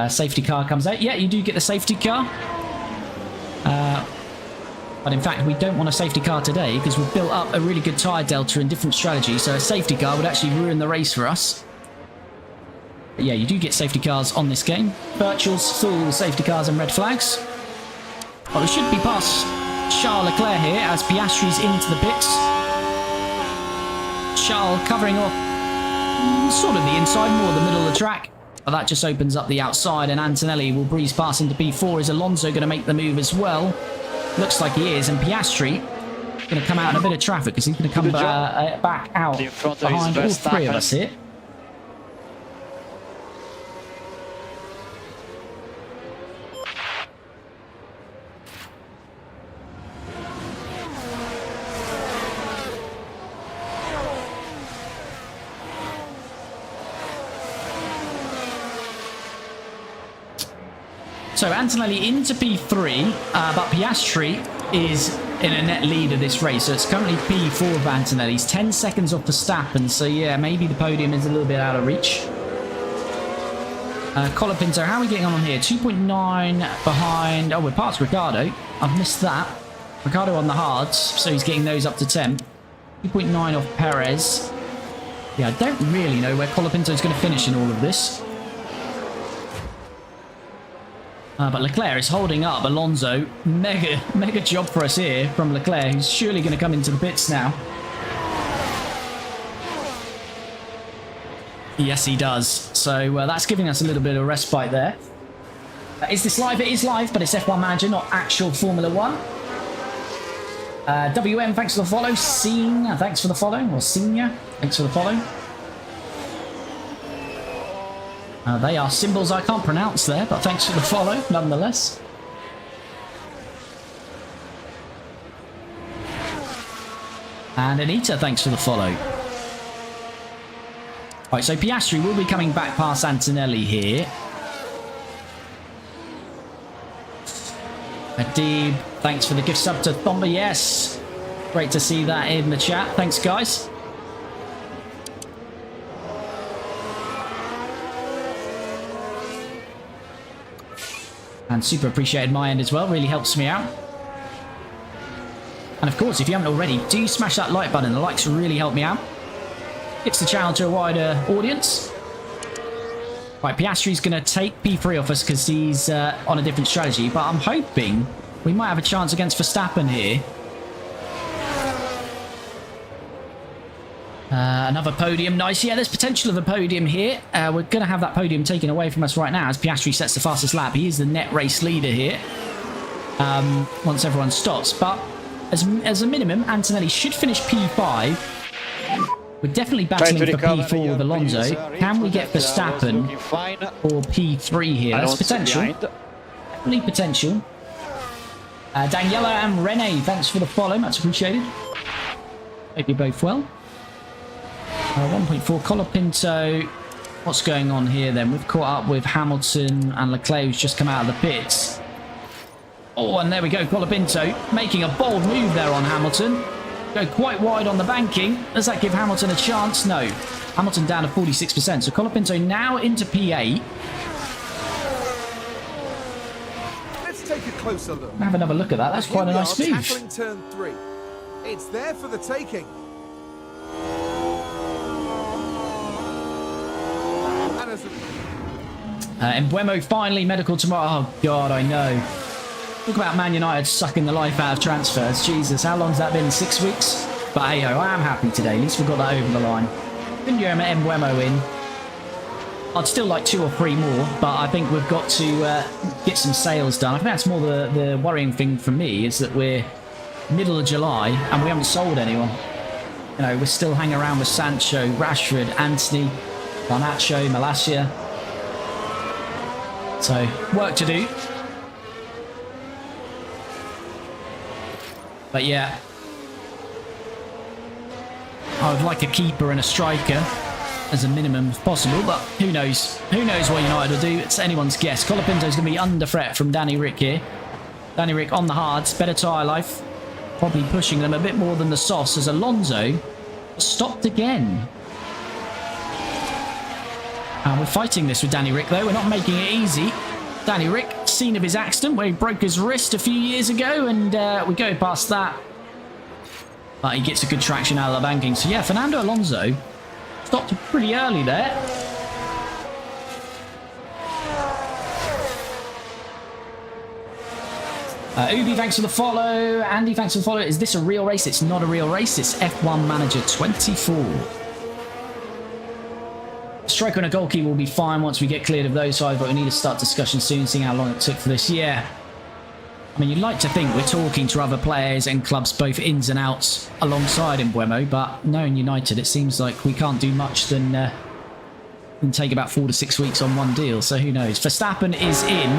Safety car comes out. Yeah, you do get the safety car. But in fact, we don't want a safety car today because we've built up a really good tyre delta and different strategies. So a safety car would actually ruin the race for us. But yeah, you do get safety cars on this game. Virtuals, full safety cars and red flags. But we should be past Charles Leclerc here as Piastri's into the pits. Charles covering off sort of the inside, more the middle of the track. But that just opens up the outside and Antonelli will breeze past into P4. Is Alonso going to make the move as well? Looks like he is, and Piastri going to come out in a bit of traffic because he's going to come back out behind all three of us here. So Antonelli into P3, but Piastri is in a net lead of this race. So it's currently P4 of Antonelli. He's 10 seconds off Verstappen. So yeah, maybe the podium is a little bit out of reach. Colapinto, how are we getting on here? 2.9 behind. Oh, we're past Ricciardo. I've missed that. Ricciardo on the hards, so he's getting those up to 10. 2.9 off Perez. Yeah, I don't really know where Colapinto is going to finish in all of this. But Leclerc is holding up Alonso. Mega job for us here from Leclerc, who's surely going to come into the pits now. Yes, he does. So that's giving us a little bit of respite there. Is this live? It is live, but it's F1 Manager, not actual Formula 1. WM, thanks for the follow. Scene, thanks for the follow. Or Senior, thanks for the follow. They are symbols I can't pronounce there, but thanks for the follow, nonetheless. And Anita, thanks for the follow. Right, so Piastri will be coming back past Antonelli here. Adib, thanks for the gift sub to Thomba. Yes, great to see that in the chat. Thanks, guys. And super appreciated my end as well. Really helps me out. And of course, if you haven't already, do smash that like button. The likes really help me out. Gets the channel to a wider audience. Right, Piastri's going to take P3 off us because he's on a different strategy. But I'm hoping we might have a chance against Verstappen here. Another podium. Nice. Yeah, there's potential of a podium here. We're going to have that podium taken away from us right now as Piastri sets the fastest lap. He is the net race leader here once everyone stops. But as a minimum, Antonelli should finish P5. We're definitely battling for P4 with Alonso. Can we get Verstappen or P3 here? That's potential. Definitely potential. Daniela and Rene, thanks for the follow. Much appreciated. Hope you're both well. 1.4 Colapinto. What's going on here then? We've caught up with Hamilton and Leclerc, who's just come out of the pits. Oh, and there we go. Colapinto making a bold move there on Hamilton. Go quite wide on the banking. Does that give Hamilton a chance? No. Hamilton down to 46%. So Colapinto now into P8. Let's take a closer look. Have another look at that. That's quite a nice move. Tackling turn 3. It's there for the taking. Embuemo finally medical tomorrow. Oh, God, I know. Talk about Man United sucking the life out of transfers. Jesus, how long's that been? 6 weeks? But hey ho, I am happy today. At least we got that over the line. Embuemo in. I'd still like 2 or 3 more, but I think we've got to get some sales done. I think that's more the worrying thing for me, is that we're middle of July and we haven't sold anyone. You know, we're still hanging around with Sancho, Rashford, Anthony, Garnacho, Malacia. So, work to do. But yeah, I would like a keeper and a striker as a minimum if possible, but who knows? Who knows what United will do? It's anyone's guess. Colapinto's going to be under threat from Danny Rick here. Danny Rick on the hards, better tyre life. Probably pushing them a bit more than the softs as Alonso stopped again. And we're fighting this with Danny Rick though. We're not making it easy. Danny Rick, scene of his accident where he broke his wrist a few years ago, and we go past that. But he gets a good traction out of the banking. So yeah, Fernando Alonso stopped pretty early there. Ubi, thanks for the follow. Andy, thanks for the follow. Is this a real race? It's not a real race. It's F1 Manager 24. Striker and a goalkeeper will be fine once we get cleared of those sides, but we need to start discussion soon, seeing how long it took for this. Yeah. I mean, you'd like to think we're talking to other players and clubs, both ins and outs, alongside Embuemo, but knowing United, it seems like we can't do much than take about 4 to 6 weeks on one deal, so who knows. Verstappen is in,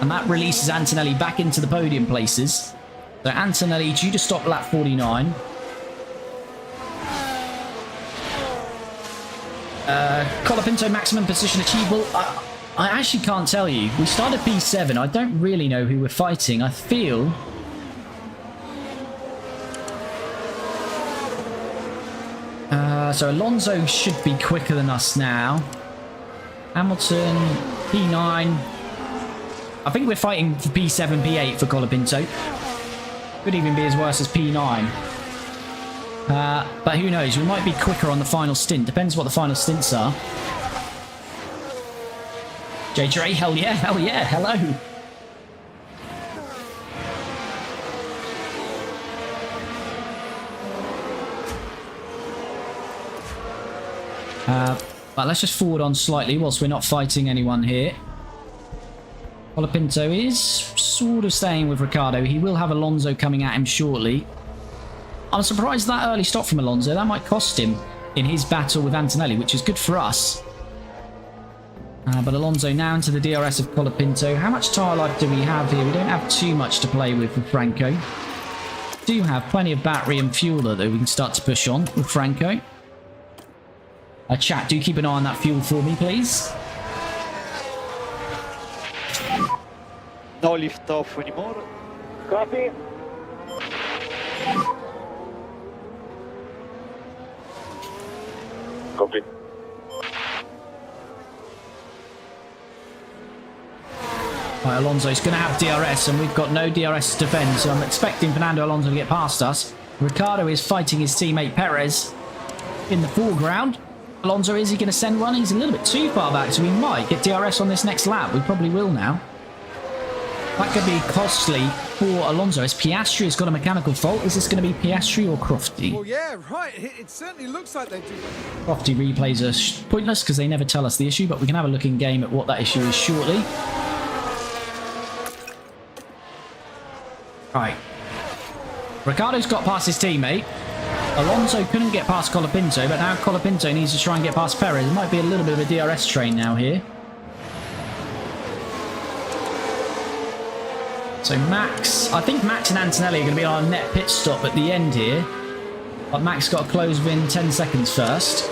and that releases Antonelli back into the podium places. So Antonelli due to stop lap 49. Colapinto maximum position achievable. I actually can't tell you. We started P7. I don't really know who we're fighting. I feel... so Alonso should be quicker than us now. Hamilton, P9. I think we're fighting for P7, P8 for Colapinto. Could even be as worse as P9. But who knows? We might be quicker on the final stint. Depends what the final stints are. JJ, hell yeah, hello. But let's just forward on slightly whilst we're not fighting anyone here. Colapinto is sort of staying with Ricciardo. He will have Alonso coming at him shortly. I'm surprised that early stop from Alonso. That might cost him in his battle with Antonelli, which is good for us. But Alonso now into the DRS of Colapinto. How much tyre life do we have here? We don't have too much to play with Franco. Do have plenty of battery and fuel though that we can start to push on with Franco. Chat, do keep an eye on that fuel for me, please. No lift off anymore. Copy. Copy. Right, Alonso's going to have DRS, and we've got no DRS to defend, so I'm expecting Fernando Alonso to get past us. Ricciardo is fighting his teammate Perez in the foreground. Alonso, is he going to send one? He's a little bit too far back, so we might get DRS on this next lap. We probably will now. That could be costly for Alonso, as Piastri has got a mechanical fault. Is this going to be Piastri or Crofty? Well, yeah, right. It certainly looks like they do. Crofty replays are pointless because they never tell us the issue, but we can have a look in game at what that issue is shortly. Right. Ricciardo's got past his teammate. Alonso couldn't get past Colapinto, but now Colapinto needs to try and get past Perez. It might be a little bit of a DRS train now here. So Max, I think Max and Antonelli are going to be on a net pit stop at the end here. But Max got to close within 10 seconds first.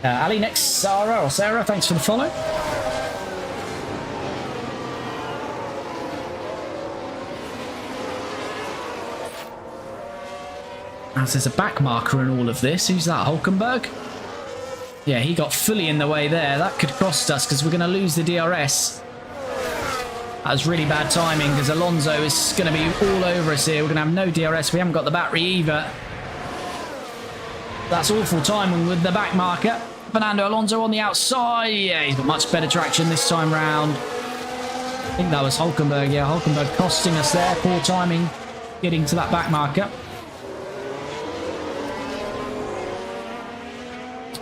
Ali next, Sarah, thanks for the follow. As there's a back marker in all of this. Who's that, Hulkenberg? Yeah, he got fully in the way there. That could cost us because we're going to lose the DRS. That was really bad timing because Alonso is going to be all over us here. We're going to have no DRS. We haven't got the battery either. That's awful timing with the back marker. Fernando Alonso on the outside. Yeah, he's got much better traction this time round. I think that was Hulkenberg. Yeah, Hulkenberg costing us there. Poor timing getting to that back marker.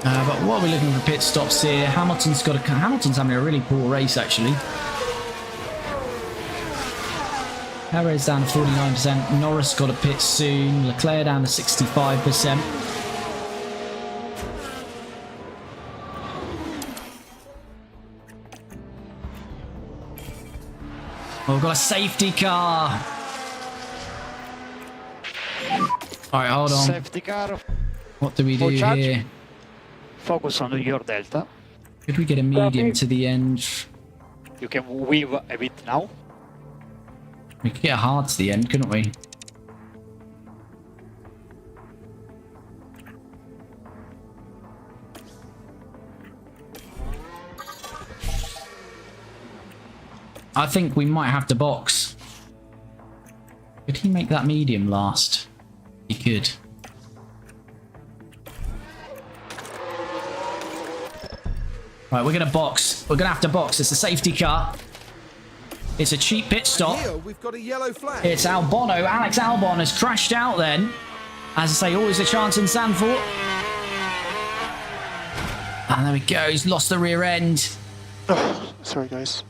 But what are we looking for pit stops here? Hamilton's having a really poor race actually. Perez down to 49%. Norris got a pit soon. Leclerc down to 65%. Oh, we've got a safety car. Alright, hold on. Safety car. What do we do here? Focus on your delta. Could we get a medium to the end? You can weave a bit now. We could get a hard to the end, couldn't we? I think we might have to box. Could he make that medium last? He could. Right, we're going to box. We're going to have to box. It's a safety car. It's a cheap pit stop. Here we've got a yellow flag. It's Albon. Alex Albon has crashed out then. As I say, always a chance in Zandvoort. And there we go. He's lost the rear end. Oh, sorry, guys.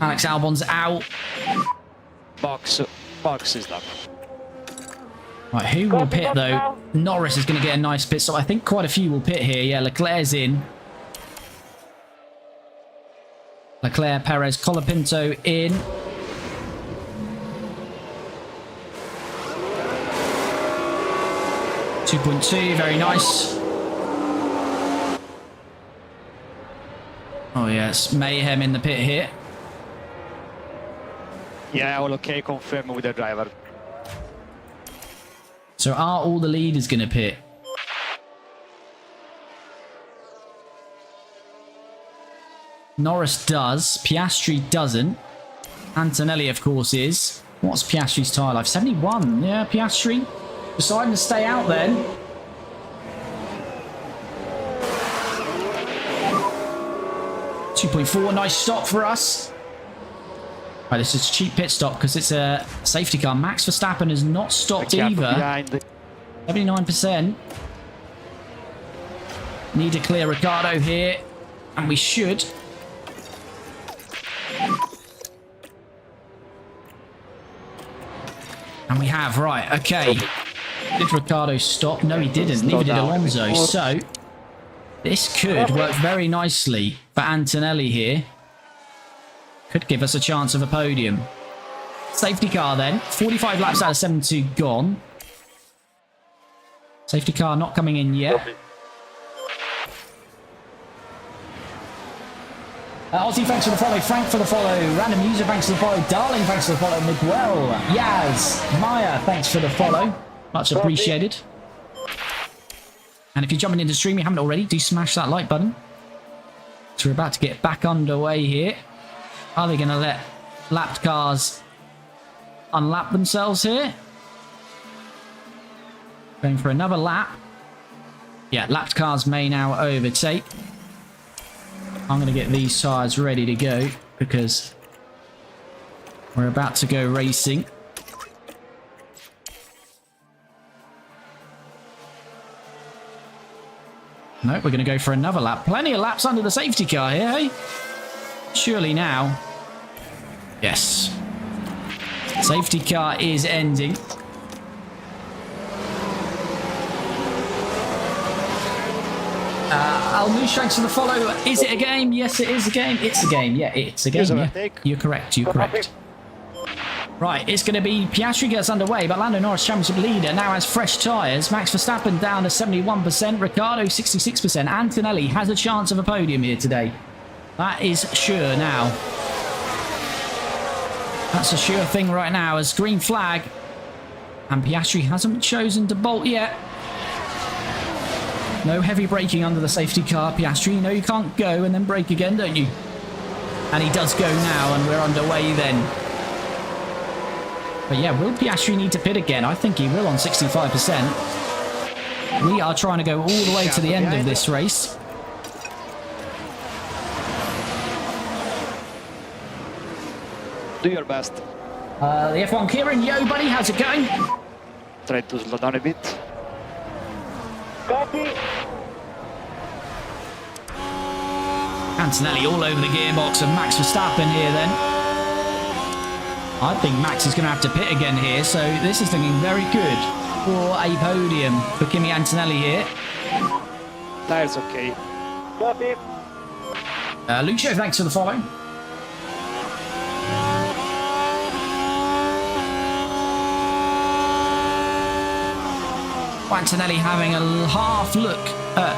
Alex Albon's out. Box is done. Right, who will pit though? Norris is going to get a nice pit stop. I think quite a few will pit here. Yeah, Leclerc's in. Leclerc, Perez, Colapinto in. .2, very nice. Oh yes, mayhem in the pit here. Yeah, all okay, confirm with the driver. So are all the leaders going to pit? Norris does. Piastri doesn't. Antonelli, of course, is. What's Piastri's tyre life? 71. Yeah, Piastri deciding to stay out then. .4, nice stop for us. Right, this is a cheap pit stop because it's a safety car. Max Verstappen has not stopped either. 79%. Need to clear Ricciardo here. And we should. And we have, right, okay. Did Ricciardo stop? No, he didn't. Neither did Alonso. So, this could work very nicely for Antonelli here. Could give us a chance of a podium. Safety car then. 45 laps out of 72 gone. Safety car not coming in yet. Ozzy, thanks for the follow. Frank for the follow. Random user, thanks for the follow. Darling, thanks for the follow. Miguel, Yaz, Maya, thanks for the follow. Much appreciated. And if you're jumping into the stream, you haven't already, do smash that like button. So we're about to get back underway here. Are they going to let lapped cars unlap themselves here? Going for another lap. Yeah, lapped cars may now overtake. I'm going to get these tyres ready to go because we're about to go racing. No, we're going to go for another lap. Plenty of laps under the safety car here, hey? Surely now. Yes. Safety car is ending. Almouche, thanks for the follow. Is it a game? Yes, it is a game. It's a game. Yeah, it's a game. Yeah. You're correct. You're correct. Right, it's going to be Piastri gets underway, but Lando Norris, championship leader, now has fresh tyres. Max Verstappen down to 71%. Ricciardo, 66%. Antonelli has a chance of a podium here today. That is sure now. That's a sure thing right now as green flag. And Piastri hasn't chosen to bolt yet. No heavy braking under the safety car, Piastri. You know you can't go and then brake again, don't you? And he does go now, and we're underway then. But yeah, will Piastri need to pit again? I think he will on 65%. We are trying to go all the way to the end of this race. Do your best. The F1 Kieran, yo buddy, how's it going? Try to slow down a bit. Copy. Antonelli all over the gearbox and Max Verstappen here then. I think Max is going to have to pit again here, so this is looking very good for a podium for Kimi Antonelli here. Tires okay. Copy. Lucio, thanks for the follow. Antonelli having a half look at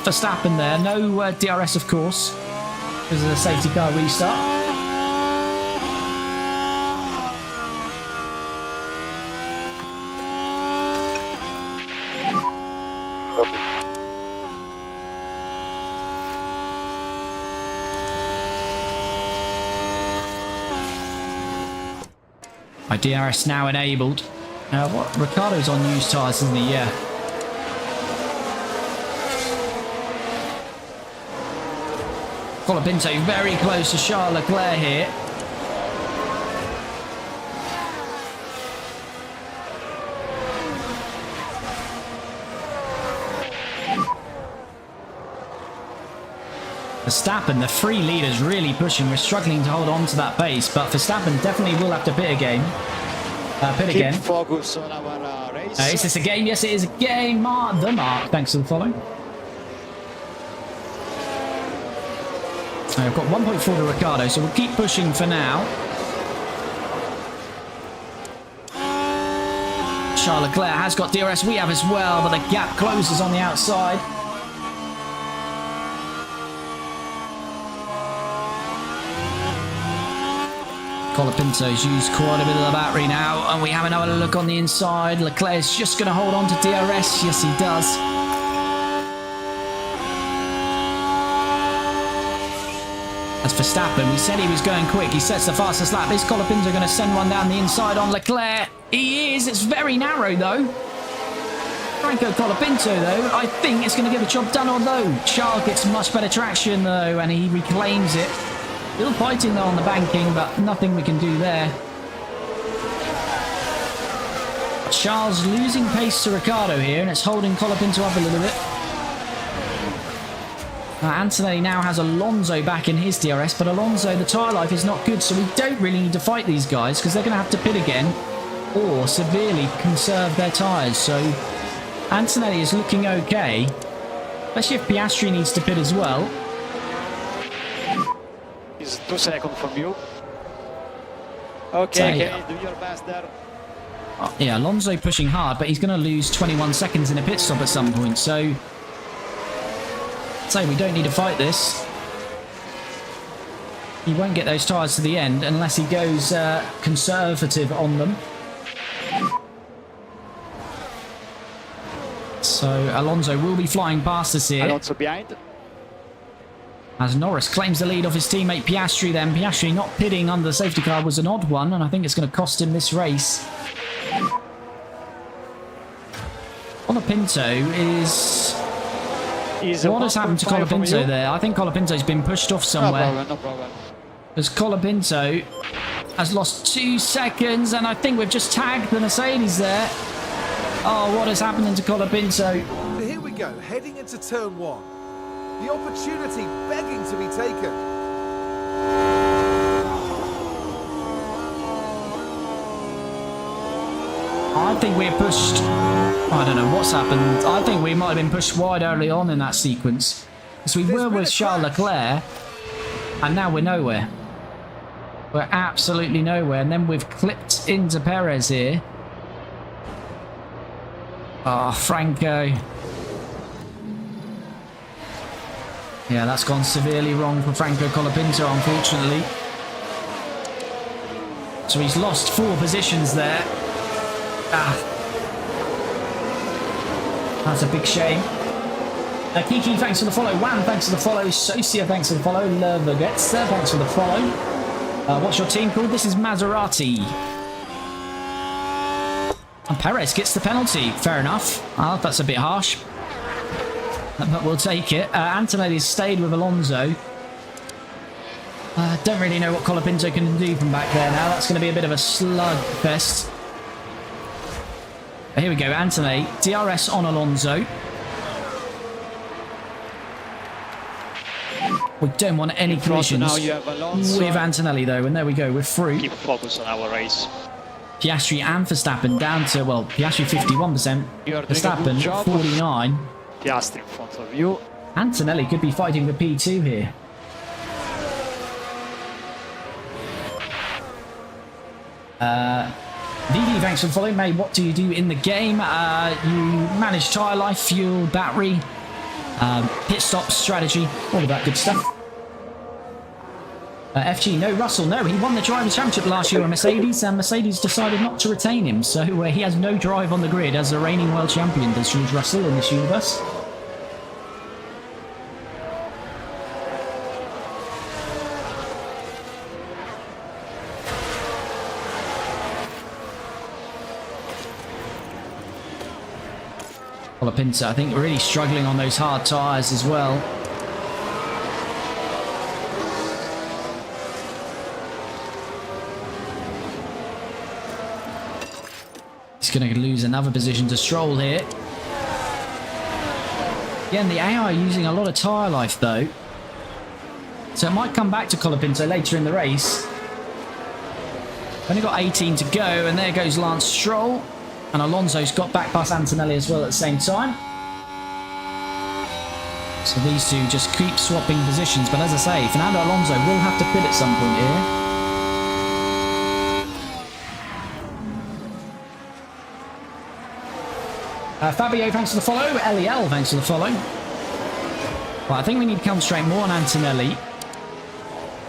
Verstappen there. No DRS, of course, because of the safety car restart. My DRS now enabled. What? Ricciardo's on used tyres, isn't he? Yeah. Colapinto very close to Charles Leclerc here. Verstappen, the free leader's really pushing. We're struggling to hold on to that pace, but Verstappen definitely will have to pit again. Pit again. Keep focus on our race. Is this a game? Yes, it is a game. Mark, thanks for the follow. I've got 1.4 to Ricciardo, so we'll keep pushing for now. Charles Leclerc has got DRS. We have as well, but the gap closes on the outside. Colapinto's used quite a bit of the battery now, and we have another look on the inside. Leclerc's just going to hold on to DRS. Yes, he does. As Verstappen, we said he was going quick. He sets the fastest lap. Is Colapinto going to send one down the inside on Leclerc? He is. It's very narrow, though. Franco Colapinto, though, I think it's going to get the job done, although Charles gets much better traction, though, and he reclaims it. Still fighting though on the banking, but nothing we can do there. Charles losing pace to Ricciardo here, and it's holding Colapinto up a little bit. Antonelli now has Alonso back in his DRS, but Alonso, the tyre life is not good, so we don't really need to fight these guys because they're going to have to pit again or severely conserve their tyres. So Antonelli is looking okay, especially if Piastri needs to pit as well. Is 2 seconds from you. Okay, can you do your best there? Yeah, Alonso pushing hard, but he's going to lose 21 seconds in a pit stop at some point. So we don't need to fight this. He won't get those tyres to the end unless he goes conservative on them. So Alonso will be flying past us here. Alonso behind. As Norris claims the lead of his teammate Piastri then. Piastri not pitting under the safety car was an odd one, and I think it's going to cost him this race. Colapinto is... What has happened to Colapinto there? I think Colapinto's been pushed off somewhere. No problem. As Colapinto has lost 2 seconds, and I think we've just tagged the Mercedes there. Oh, what is happening to Colapinto? So here we go, heading into turn 1. The opportunity begging to be taken. I think we're pushed... I don't know what's happened. I think we might have been pushed wide early on in that sequence. Because we were with Charles Leclerc, and now we're nowhere. We're absolutely nowhere. And then we've clipped into Perez here. Oh, Franco. Yeah, that's gone severely wrong for Franco Colapinto, unfortunately. So he's lost 4 positions there. Ah. That's a big shame. Kiki, thanks for the follow. Wan, thanks for the follow. Socia, thanks for the follow. Lovergetzer, thanks for the follow. What's your team called? This is Maserati. And Perez gets the penalty. Fair enough. Oh, that's a bit harsh. But we'll take it. Antonelli's stayed with Alonso. Don't really know what Colapinto can do from back there now. That's going to be a bit of a slugfest. Here we go, Antonelli. DRS on Alonso. We don't want any collisions with Antonelli, though. And there we go, we're through. Keep focus on our race. Piastri and Verstappen down to, well, Piastri 51%. Verstappen 49. Piastri in front of you. Antonelli could be fighting for P2 here. VV, thanks for following. May, what do you do in the game? You manage tyre life, fuel, battery, pit stop strategy, all of that good stuff. FG, no, Russell, no. He won the Drivers' Championship last year on Mercedes, and Mercedes decided not to retain him. So he has no drive on the grid as the reigning world champion, does George Russell in this universe. Colapinto, I think, really struggling on those hard tyres as well. He's going to lose another position to Stroll here. Again, the AI using a lot of tyre life, though. So it might come back to Colapinto later in the race. Only got 18 to go, and there goes Lance Stroll. And Alonso's got back past Antonelli as well at the same time. So these two just keep swapping positions. But as I say, Fernando Alonso will have to pit at some point here. Fabio, thanks for the follow. LEL, thanks for the follow. Well, I think we need to concentrate more on Antonelli.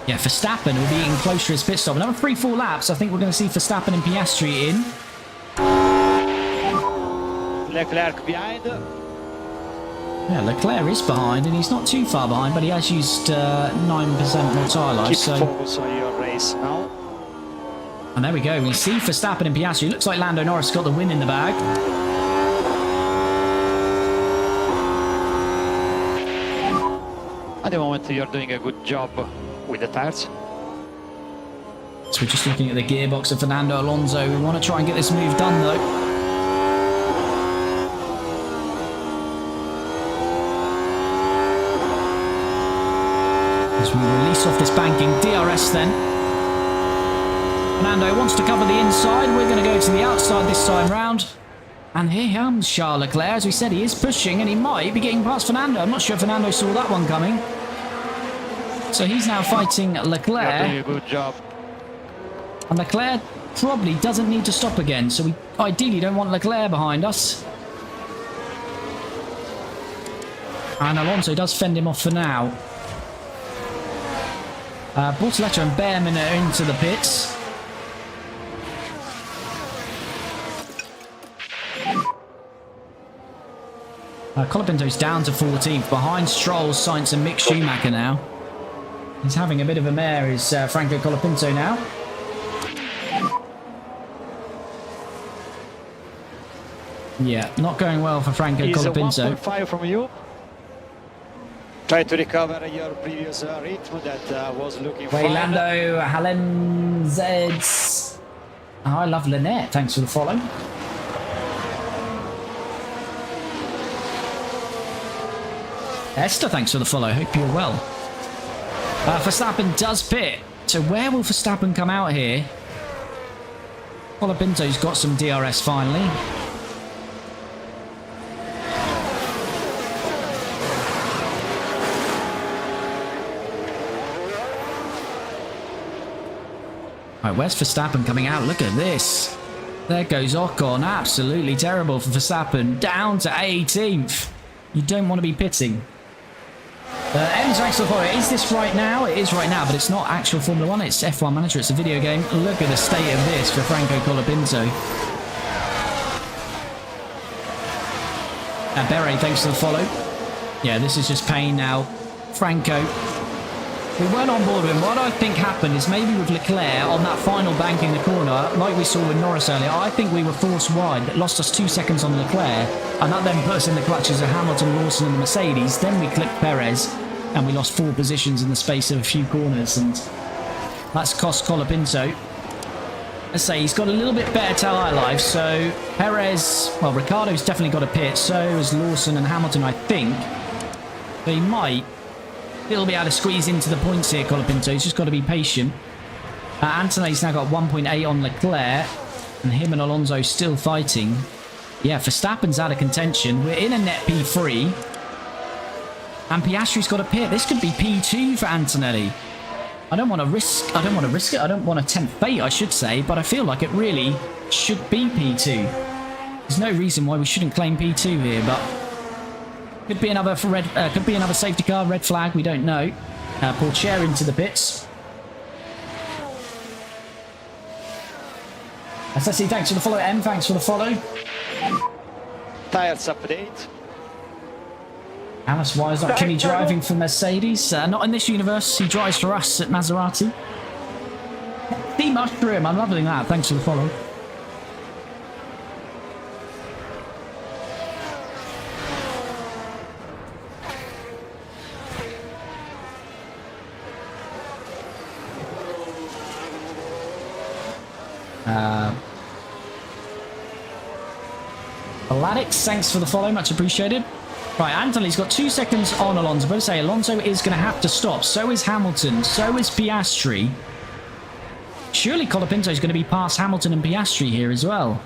Yeah, Verstappen will be getting close to his pit stop. Another 3-4 laps. I think we're going to see Verstappen and Piastri in. Leclerc behind. Yeah, Leclerc is behind, and he's not too far behind, but he has used 9% more tyre life. Keep so focus on your race now. And there we go. We see Verstappen and Piastri. Looks like Lando Norris got the win in the bag. At the moment, you're doing a good job with the tires. So we're just looking at the gearbox of Fernando Alonso. We want to try and get this move done, though. As we release off this banking, DRS then. Fernando wants to cover the inside. We're going to go to the outside this time round. And here comes Charles Leclerc. As we said, he is pushing, and he might be getting past Fernando. I'm not sure if Fernando saw that one coming. So he's now fighting Leclerc. You're doing a good job. And Leclerc probably doesn't need to stop again, so we ideally don't want Leclerc behind us. And Alonso does fend him off for now. Bortoleto and Behrman are into the pits. Colapinto's down to 14th, behind Stroll, Sainz and Mick Schumacher now. He's having a bit of a mare, is Franco Colapinto now. Yeah, not going well for Franco Colapinto. 1.5 from you. Try to recover your previous rhythm that was looking fine. Lando, Halem Zeds. Oh, I love Lynette, thanks for the follow. Esther, thanks for the follow. Hope you're well. Verstappen does pit. So where will Verstappen come out here? Colapinto's got some DRS finally. Right, where's Verstappen coming out? Look at this. There goes Ocon. Absolutely terrible for Verstappen. Down to 18th. You don't want to be pitting. M's thanks for the follow. Is this right now? It is right now, but it's not actual Formula 1. It's F1 Manager. It's a video game. Look at the state of this for Franco Colapinto. Beret, thanks for the follow. Yeah, this is just pain now. Franco. We weren't on board with him. What I think happened is maybe with Leclerc on that final bank in the corner, like we saw with Norris earlier, I think we were forced wide. That lost us 2 seconds on Leclerc, and that then put us in the clutches of Hamilton, Lawson and the Mercedes. Then we clipped Perez, and we lost 4 positions in the space of a few corners, and that's cost Colapinto. Let's say he's got a little bit better tyre life, so Perez, well, Ricciardo's definitely got a pit, so has Lawson and Hamilton, I think. But he might. He'll be able to squeeze into the points here, Colapinto. He's just got to be patient. Antonelli's now got 1.8 on Leclerc, and him and Alonso still fighting. Yeah, Verstappen's out of contention. We're in a net P3. And Piastri's got a pit. This could be P2 for Antonelli. I don't want to risk it. I don't want to tempt fate, I should say, but I feel like it really should be P2. There's no reason why we shouldn't claim P2 here, but could be another could be another safety car, red flag, we don't know. Pourchaire into the pits. SSC, thanks for the follow. M, thanks for the follow. Tires update. Alice, why is not Kimi driving for Mercedes? Not in this universe. He drives for us at Maserati. Team Mushroom, I'm loving that. Thanks for the follow. Ladix, thanks for the follow, much appreciated. Right, Anthony's got 2 seconds on Alonso. But I say Alonso is going to have to stop. So is Hamilton. So is Piastri. Surely Colapinto is going to be past Hamilton and Piastri here as well.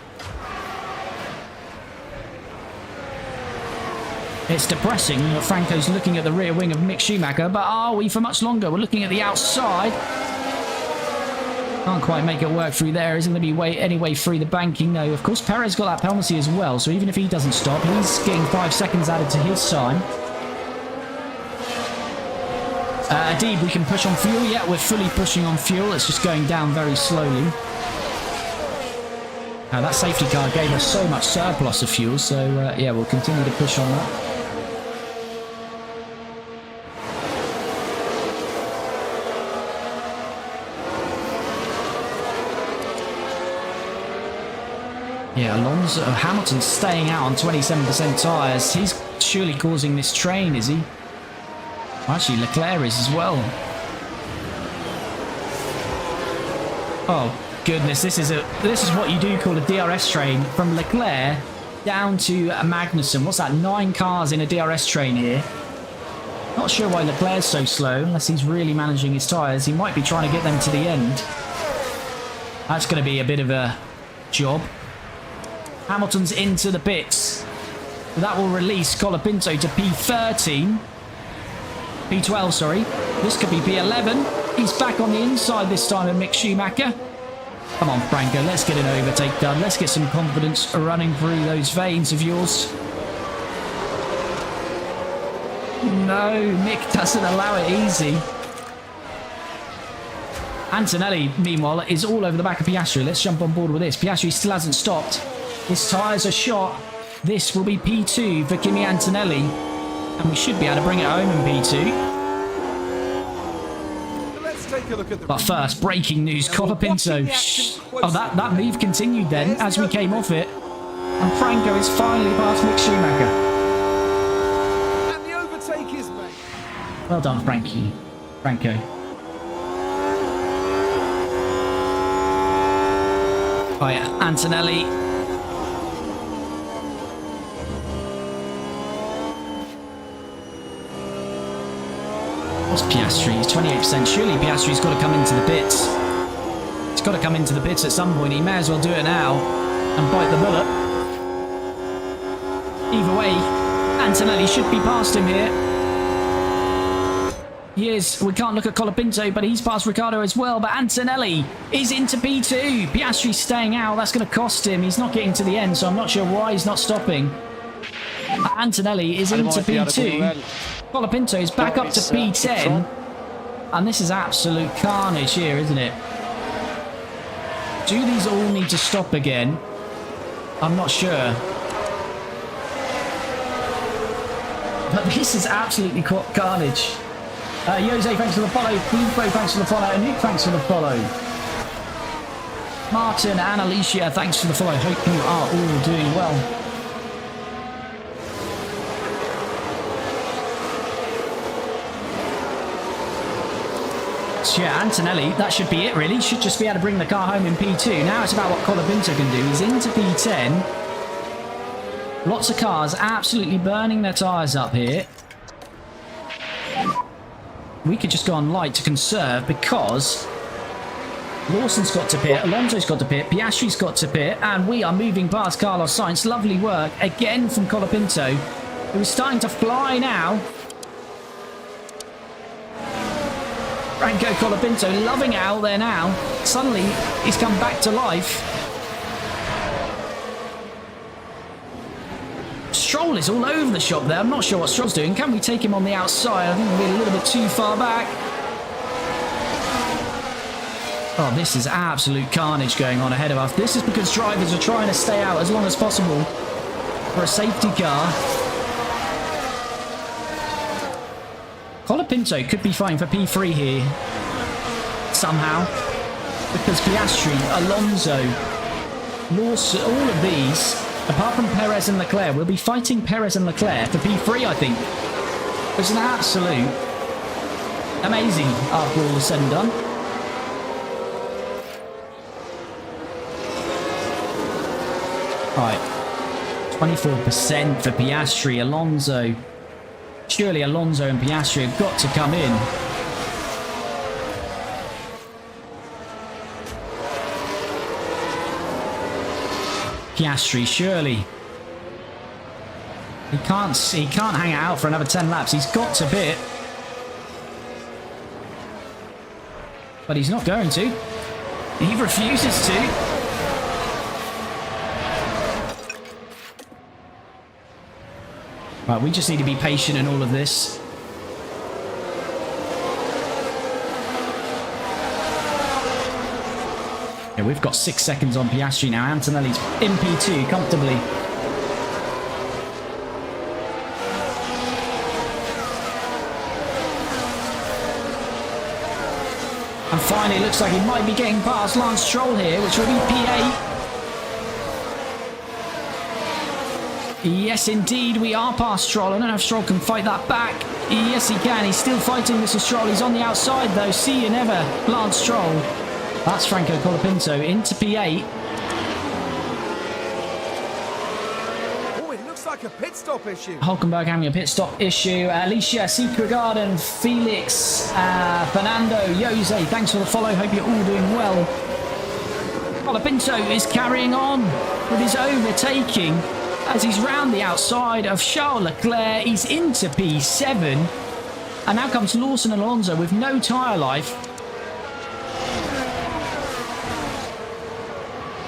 It's depressing that Franco's looking at the rear wing of Mick Schumacher, but are we for much longer? We're looking at the outside. Can't quite make it work through there. Isn't going to be any way through the banking. No, of course, Perez got that penalty as well, so even if he doesn't stop, he's getting 5 seconds added to his time. Adib, we can push on fuel. Yeah, we're fully pushing on fuel. It's just going down very slowly. That safety car gave us so much surplus of fuel, so yeah, we'll continue to push on that. Yeah, Hamilton's staying out on 27% tyres. He's surely causing this train, is he? Actually, Leclerc is as well. Oh goodness, this is what you do call a DRS train from Leclerc down to Magnussen. What's that? 9 cars in a DRS train here. Not sure why Leclerc's so slow, unless he's really managing his tyres. He might be trying to get them to the end. That's going to be a bit of a job. Hamilton's into the pits. That will release Colapinto to P13. P12, sorry. This could be P11. He's back on the inside this time of Mick Schumacher. Come on, Franco, let's get an overtake done. Let's get some confidence running through those veins of yours. No, Mick doesn't allow it easy. Antonelli, meanwhile, is all over the back of Piastri. Let's jump on board with this. Piastri still hasn't stopped. His tyres are shot. This will be P2 for Kimi Antonelli. And we should be able to bring it home in P2. Take a look at the But first, breaking news, Colapinto. Oh, that move continued then as we came off it. And Franco is finally past Mick Schumacher. And the overtake is made. Well done, Franco. Right, Antonelli. What's Piastri? He's 28%. Surely Piastri's got to come into the pits. He's got to come into the pits at some point. He may as well do it now and bite the bullet. Either way, Antonelli should be past him here. He is. We can't look at Colapinto, but he's past Ricciardo as well. But Antonelli is into P2. Piastri's staying out. That's going to cost him. He's not getting to the end, so I'm not sure why he's not stopping. Antonelli is into P2. Colapinto is back up to P10. And this is absolute carnage here, isn't it? Do these all need to stop again? I'm not sure. But this is absolutely carnage. Jose, thanks for the follow. Filippo, thanks for the follow. And Nick, thanks for the follow. Martin and Alicia, thanks for the follow. Hope you are all doing well. So yeah, Antonelli, that should be it really. Should just be able to bring the car home in P2. Now it's about what Colapinto can do. He's into P10. Lots of cars absolutely burning their tyres up here. We could just go on light to conserve because Lawson's got to pit, Alonso's got to pit, Piastri's got to pit, and we are moving past Carlos Sainz. Lovely work again from Colapinto, who is starting to fly now. Franco Colapinto loving it out there now. Suddenly, he's come back to life. Stroll is all over the shop there. I'm not sure what Stroll's doing. Can we take him on the outside? I think we're a little bit too far back. Oh, this is absolute carnage going on ahead of us. This is because drivers are trying to stay out as long as possible for a safety car. Colapinto could be fighting for P3 here somehow, because Piastri, Alonso, Lawson, all of these, apart from Perez and Leclerc, will be fighting Perez and Leclerc for P3, I think. It's an absolute amazing after all is said and done. Right, 24% for Piastri, Alonso. Surely Alonso and Piastri have got to come in. Piastri, surely. He can't hang out for another 10 laps. He's got to pit. But he's not going to. He refuses to. Right, we just need to be patient in all of this. Yeah, we've got 6 seconds on Piastri now. Antonelli's in P2 comfortably. And finally, it looks like he might be getting past Lance Stroll here, which will be P8. Yes, indeed, we are past Stroll. I don't know if Stroll can fight that back. Yes, he can. He's still fighting Mr. Stroll. He's on the outside, though. See you never, Lance Stroll. That's Franco Colapinto into P8. Oh, it looks like a pit stop issue. Hulkenberg having a pit stop issue. Alicia, Secret Garden, Felix, Fernando, Jose, thanks for the follow. Hope you're all doing well. Colapinto is carrying on with his overtaking as he's round the outside of Charles Leclerc. He's into P7. And now comes Lawson and Alonso with no tyre life.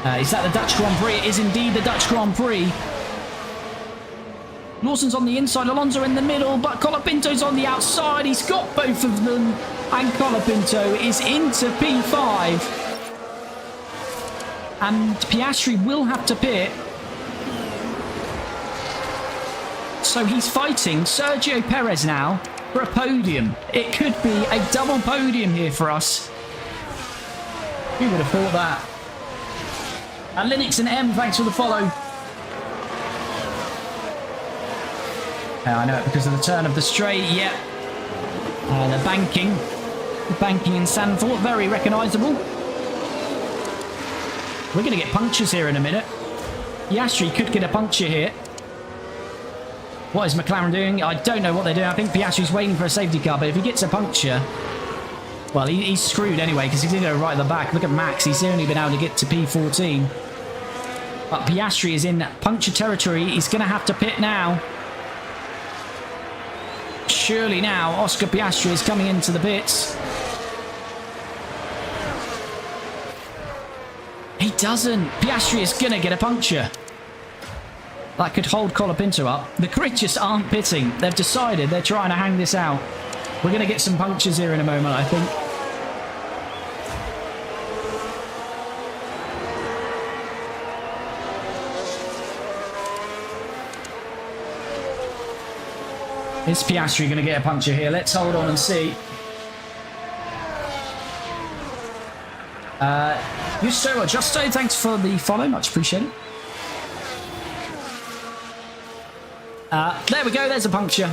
Is that the Dutch Grand Prix? It is indeed the Dutch Grand Prix. Lawson's on the inside, Alonso in the middle, but Colapinto's on the outside. He's got both of them, and Colapinto is into P5. And Piastri will have to pit. So he's fighting Sergio Perez now for a podium. It could be a double podium here for us. Who would have thought that? And Linux and M, thanks for the follow. I know it because of the turn of the straight. Yep. The banking. The banking in Zandvoort, very recognisable. We're going to get punctures here in a minute. Piastri could get a puncture here. What is McLaren doing? I don't know what they're doing. I think Piastri's waiting for a safety car, but if he gets a puncture... Well, he's screwed anyway, because he's going to go right at the back. Look at Max. He's only been able to get to P14. But Piastri is in puncture territory. He's going to have to pit now. Surely now, Oscar Piastri is coming into the pits. He doesn't. Piastri is going to get a puncture. That could hold Colapinto up. The grid just aren't pitting. They've decided they're trying to hang this out. We're going to get some punctures here in a moment, I think. Is Piastri going to get a puncture here? Let's hold on and see. Justo, thanks for the follow. Much appreciated. There we go. There's a puncture.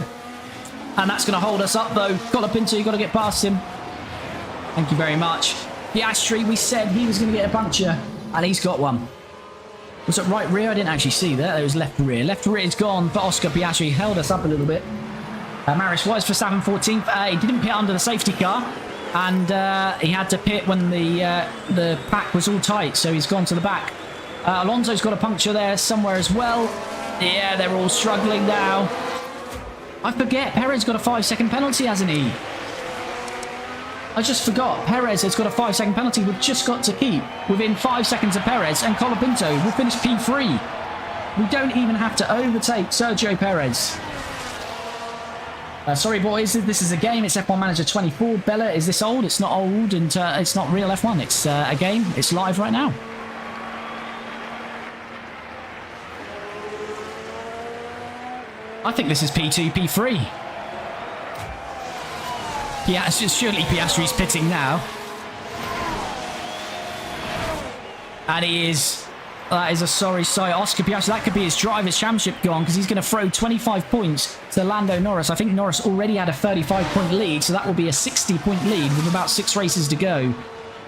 And that's going to hold us up, though. Colapinto, you've got to get past him. Thank you very much. Piastri, we said he was going to get a puncture. And he's got one. Was it right rear? I didn't actually see that. It was left rear. Left rear is gone, but Oscar Piastri held us up a little bit. Marius Wise for 14th. He didn't pit under the safety car. And he had to pit when the pack was all tight, so he's gone to the back. Alonso's got a puncture there somewhere as well. Yeah, they're all struggling now. I forget, Perez got a 5-second penalty, hasn't he? I just forgot. Perez has got a 5-second penalty. We've just got to keep within 5 seconds of Perez, and Colapinto will finish P3. We don't even have to overtake Sergio Perez. Sorry, boys, this is a game. It's F1 Manager 24. Bella, is this old? It's not old, and it's not real F1. It's a game. It's live right now. I think this is P2, P3. Yeah, surely Piastri's pitting now. And he is... That is a sorry sight. Oscar Piastri, that could be his driver's championship gone, because he's going to throw 25 points to Lando Norris. I think Norris already had a 35-point lead, so that will be a 60-point lead with about 6 races to go.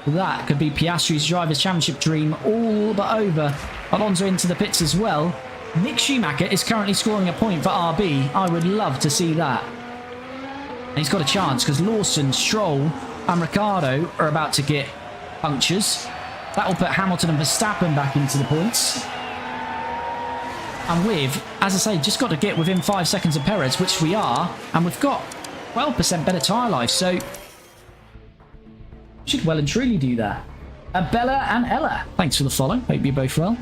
That could be Piastri's driver's championship dream all but over. Alonso into the pits as well. Nick Schumacher is currently scoring a point for RB. I would love to see that. And he's got a chance, because Lawson, Stroll and Ricciardo are about to get punctures. That will put Hamilton and Verstappen back into the points. And we've, as I say, just got to get within 5 seconds of Perez, which we are. And we've got 12% better tyre life, so should well and truly do that. Bella and Ella, thanks for the follow. Hope you're both well.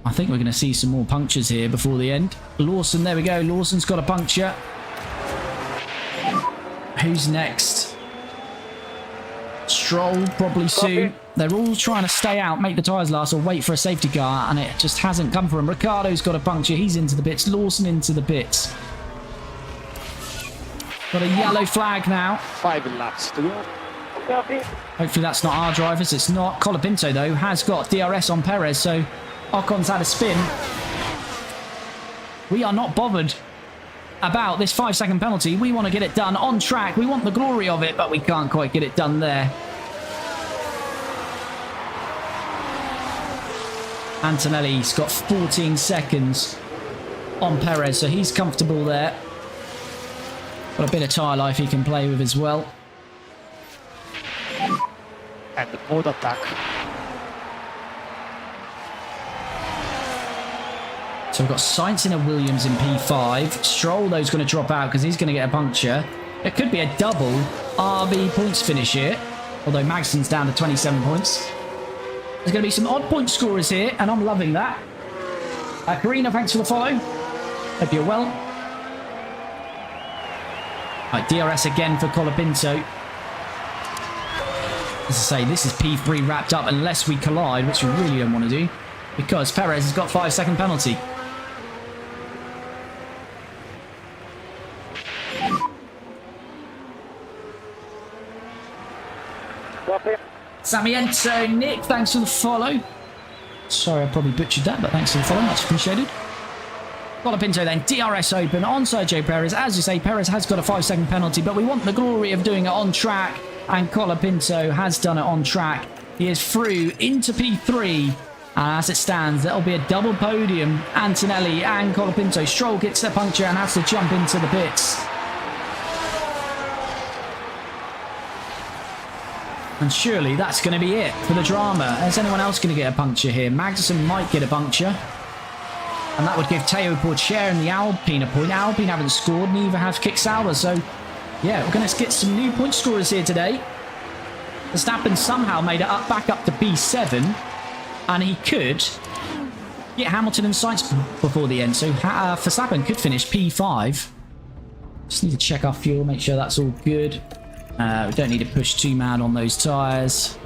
I think we're going to see some more punctures here before the end. Lawson, there we go. Lawson's got a puncture. Who's next? Stroll, probably soon. They're all trying to stay out, make the tyres last, or wait for a safety car, and it just hasn't come for him. Ricciardo's got a puncture. He's into the pits. Lawson into the pits. Got a yellow flag now. 5 laps to go. Hopefully that's not our drivers. It's not. Colapinto, though, has got DRS on Perez, so Ocon's had a spin. We are not bothered about this 5-second penalty. We want to get it done on track. We want the glory of it, but we can't quite get it done there. Antonelli's got 14 seconds on Perez, so he's comfortable there. Got a bit of tyre life he can play with as well. And the mode attack. So we've got Sainz in a Williams in P5. Stroll, though, is going to drop out because he's going to get a puncture. It could be a double RB points finish here. Although Magson's down to 27 points. There's going to be some odd point scorers here, and I'm loving that. Karina, thanks for the follow. Hope you're well. Right, DRS again for Colapinto. As I say, this is P3 wrapped up unless we collide, which we really don't want to do, because Perez has got 5-second penalty. Samiento, Nick, thanks for the follow. Sorry, I probably butchered that, but thanks for the follow, much appreciated. Colapinto then, DRS open on Sergio Perez. As you say, Perez has got a 5-second penalty, but we want the glory of doing it on track, and Colapinto has done it on track. He is through into P3, and as it stands, that'll be a double podium. Antonelli and Colapinto. Stroll gets the puncture and has to jump into the pits. And surely that's going to be it for the drama. Is anyone else going to get a puncture here? Magnussen might get a puncture. And that would give Teo Porcher and the Alpine a point. Alpine haven't scored, neither have Kick Sauber. So, yeah, we're going to get some new point scorers here today. Verstappen somehow made it back up to P7. And he could get Hamilton and Sainz before the end. So, Verstappen could finish P5. Just need to check our fuel, make sure that's all good. We don't need to push too mad on those tyres.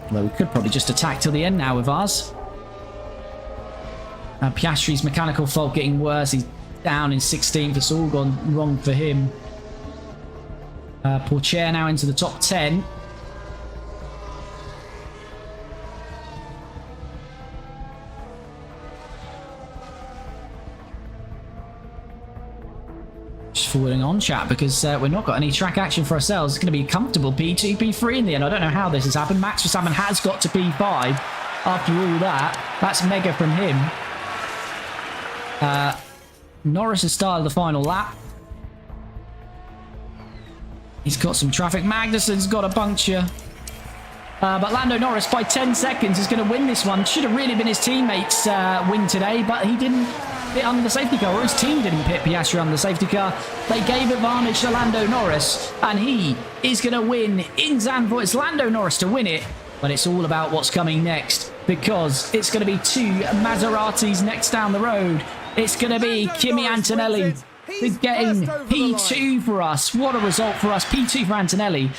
Although we could probably just attack till the end now with ours. Piastri's mechanical fault getting worse. He's down in 16th. It's all gone wrong for him. Porcher now into the top 10. Just forwarding on, chat, because we've not got any track action for ourselves. It's going to be a comfortable P2, P3 in the end. I don't know how this has happened. Max Verstappen has got to P5 after all that. That's mega from him. Norris has started the final lap. He's got some traffic. Magnussen's got a puncture. But Lando Norris, by 10 seconds, is going to win this one. Should have really been his teammates' win today, but he didn't pit under the safety car, or his team didn't pit Piastri under the safety car. They gave advantage to Lando Norris, and he is going to win in Zandvoort. It's Lando Norris to win it, but it's all about what's coming next, because it's going to be 2 Maseratis next down the road. It's going to be Kimi Antonelli who's getting P2 for us. What a result for us. P2 for Antonelli.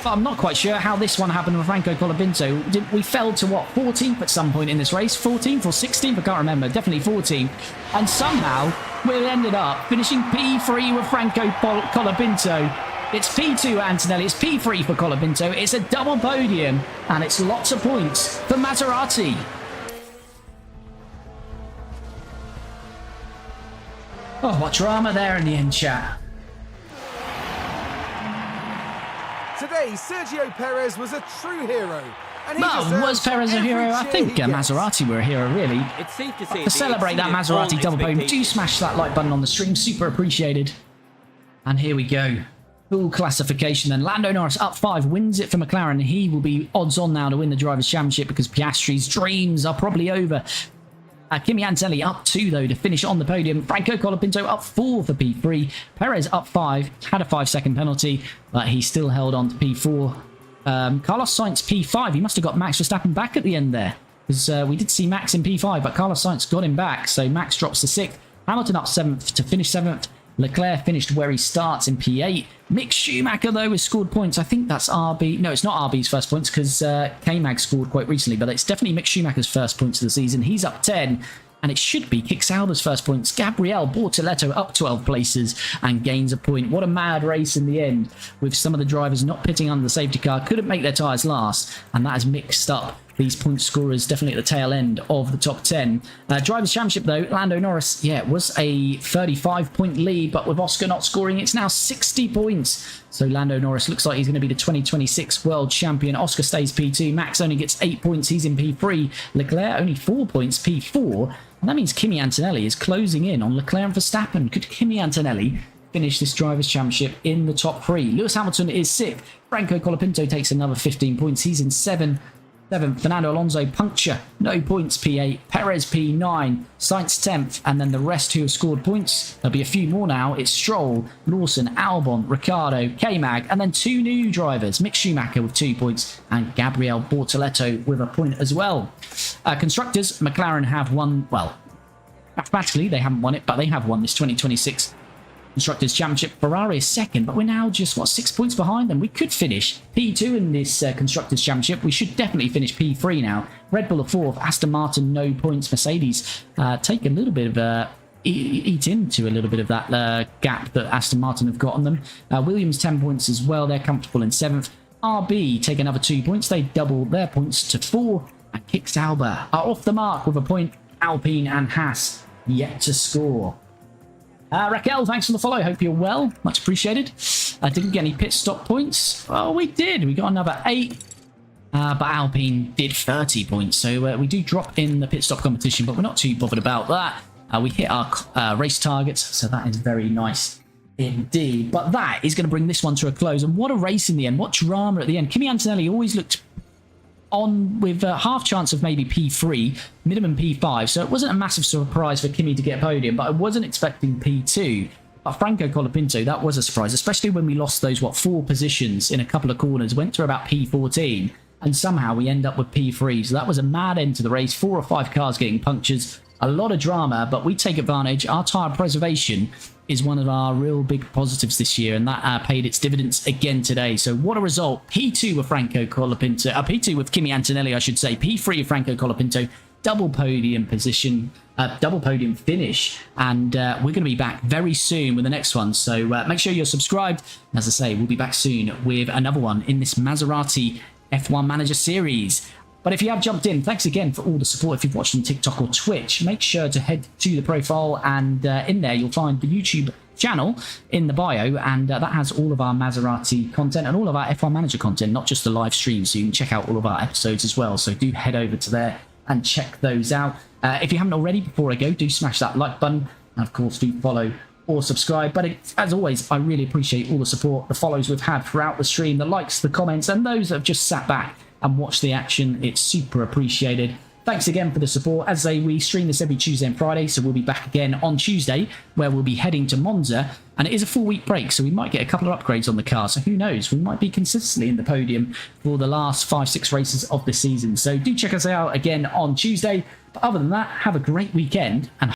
But I'm not quite sure how this one happened with Franco Colapinto. We fell to, what, 14th at some point in this race? 14th or 16th? I can't remember. Definitely 14th. And somehow, we ended up finishing P3 with Franco Colapinto. It's P2 Antonelli. It's P3 for Colapinto. It's a double podium. And it's lots of points for Maserati. Oh, what drama there in the end, chat. Today, Sergio Perez was a true hero. And was Perez a hero? I think Maserati were a hero, really. It's safe to say to celebrate that Maserati double podium, do smash that like button on the stream. Super appreciated. And here we go. Full classification then. Lando Norris up 5, wins it for McLaren. He will be odds on now to win the Drivers' Championship because Piastri's dreams are probably over. Kimi Antonelli up 2, though, to finish on the podium. Franco Colapinto up 4 for P3. Perez up 5, had a 5-second penalty, but he still held on to P4. Carlos Sainz P5. He must have got Max Verstappen back at the end there, because we did see Max in P5, but Carlos Sainz got him back, so Max drops to 6th. Hamilton up 7th to finish 7th. Leclerc finished where he starts in P8. Mick Schumacher, though, has scored points. I think that's RB. No, it's not RB's first points because K-Mag scored quite recently, but it's definitely Mick Schumacher's first points of the season. He's up 10, and it should be Kick Sauber's first points. Gabriel Bortoletto up 12 places and gains a point. What a mad race in the end, with some of the drivers not pitting under the safety car. Couldn't make their tyres last, and that has mixed up these point scorers definitely at the tail end of the top 10. Drivers' Championship, though, Lando Norris, yeah, was a 35-point lead, but with Oscar not scoring, it's now 60 points. So Lando Norris looks like he's going to be the 2026 World Champion. Oscar stays P2. Max only gets 8 points. He's in P3. Leclerc only 4 points, P4. And that means Kimi Antonelli is closing in on Leclerc and Verstappen. Could Kimi Antonelli finish this Drivers' Championship in the top 3? Lewis Hamilton is 6th. Franco Colapinto takes another 15 points. He's in 7th. 7th. Fernando Alonso, puncture, no points, P8. Perez, P9. Sainz, 10th. And then the rest who have scored points, there'll be a few more now. It's Stroll, Lawson, Albon, Ricciardo, K-Mag, and then 2 new drivers. Mick Schumacher with 2 points and Gabriel Bortoletto with a point as well. Constructors, McLaren have won, well, mathematically they haven't won it, but they have won this 2026 Constructors' Championship. Ferrari is 2nd, but we're now just, 6 points behind them. We could finish P2 in this Constructors' Championship. We should definitely finish P3 now. Red Bull are 4th, Aston Martin, no points. Mercedes take a little bit of eat into a little bit of that gap that Aston Martin have got on them. Williams, 10 points as well. They're comfortable in 7th. RB take another 2 points. They double their points to 4. And Kick Sauber are off the mark with a point. Alpine and Haas yet to score. Raquel, thanks for the follow. Hope you're well. Much appreciated. I didn't get any pit stop points. Oh, we did. We got another 8. But Alpine did 30 points. So we do drop in the pit stop competition, but we're not too bothered about that. We hit our race targets, so that is very nice indeed. But that is going to bring this one to a close. And what a race in the end. What drama at the end. Kimi Antonelli always looked on with a half chance of maybe P3, minimum P5. So it wasn't a massive surprise for Kimi to get a podium, but I wasn't expecting P2. But Franco Colapinto, that was a surprise, especially when we lost those, 4 positions in a couple of corners, went to about P14, and somehow we end up with P3. So that was a mad end to the race. 4 or 5 cars getting punctures. A lot of drama, but we take advantage. Our tyre preservation is one of our real big positives this year, and that paid its dividends again today. So what a result. P2 with Franco Colapinto, P2 with Kimi Antonelli, I should say. P3 with Franco Colapinto, double podium position, double podium finish, and we're going to be back very soon with the next one. So make sure you're subscribed. As I say, we'll be back soon with another one in this Maserati F1 Manager series. But if you have jumped in, thanks again for all the support. If you've watched on TikTok or Twitch, make sure to head to the profile, and in there you'll find the YouTube channel in the bio, and that has all of our Maserati content and all of our F1 Manager content, not just the live stream, so you can check out all of our episodes as well. So do head over to there and check those out. If you haven't already, before I go, do smash that like button, and of course do follow or subscribe. But as always, I really appreciate all the support, the follows we've had throughout the stream, the likes, the comments, and those that have just sat back and watch the action. It's super appreciated. Thanks again for the support. As I say, we stream this every Tuesday and Friday, so we'll be back again on Tuesday, where we'll be heading to Monza, and it is a 4-week break, so we might get a couple of upgrades on the car, so who knows, we might be consistently in the podium for the last 5-6 races of the season. So do check us out again on Tuesday. But other than that, have a great weekend, and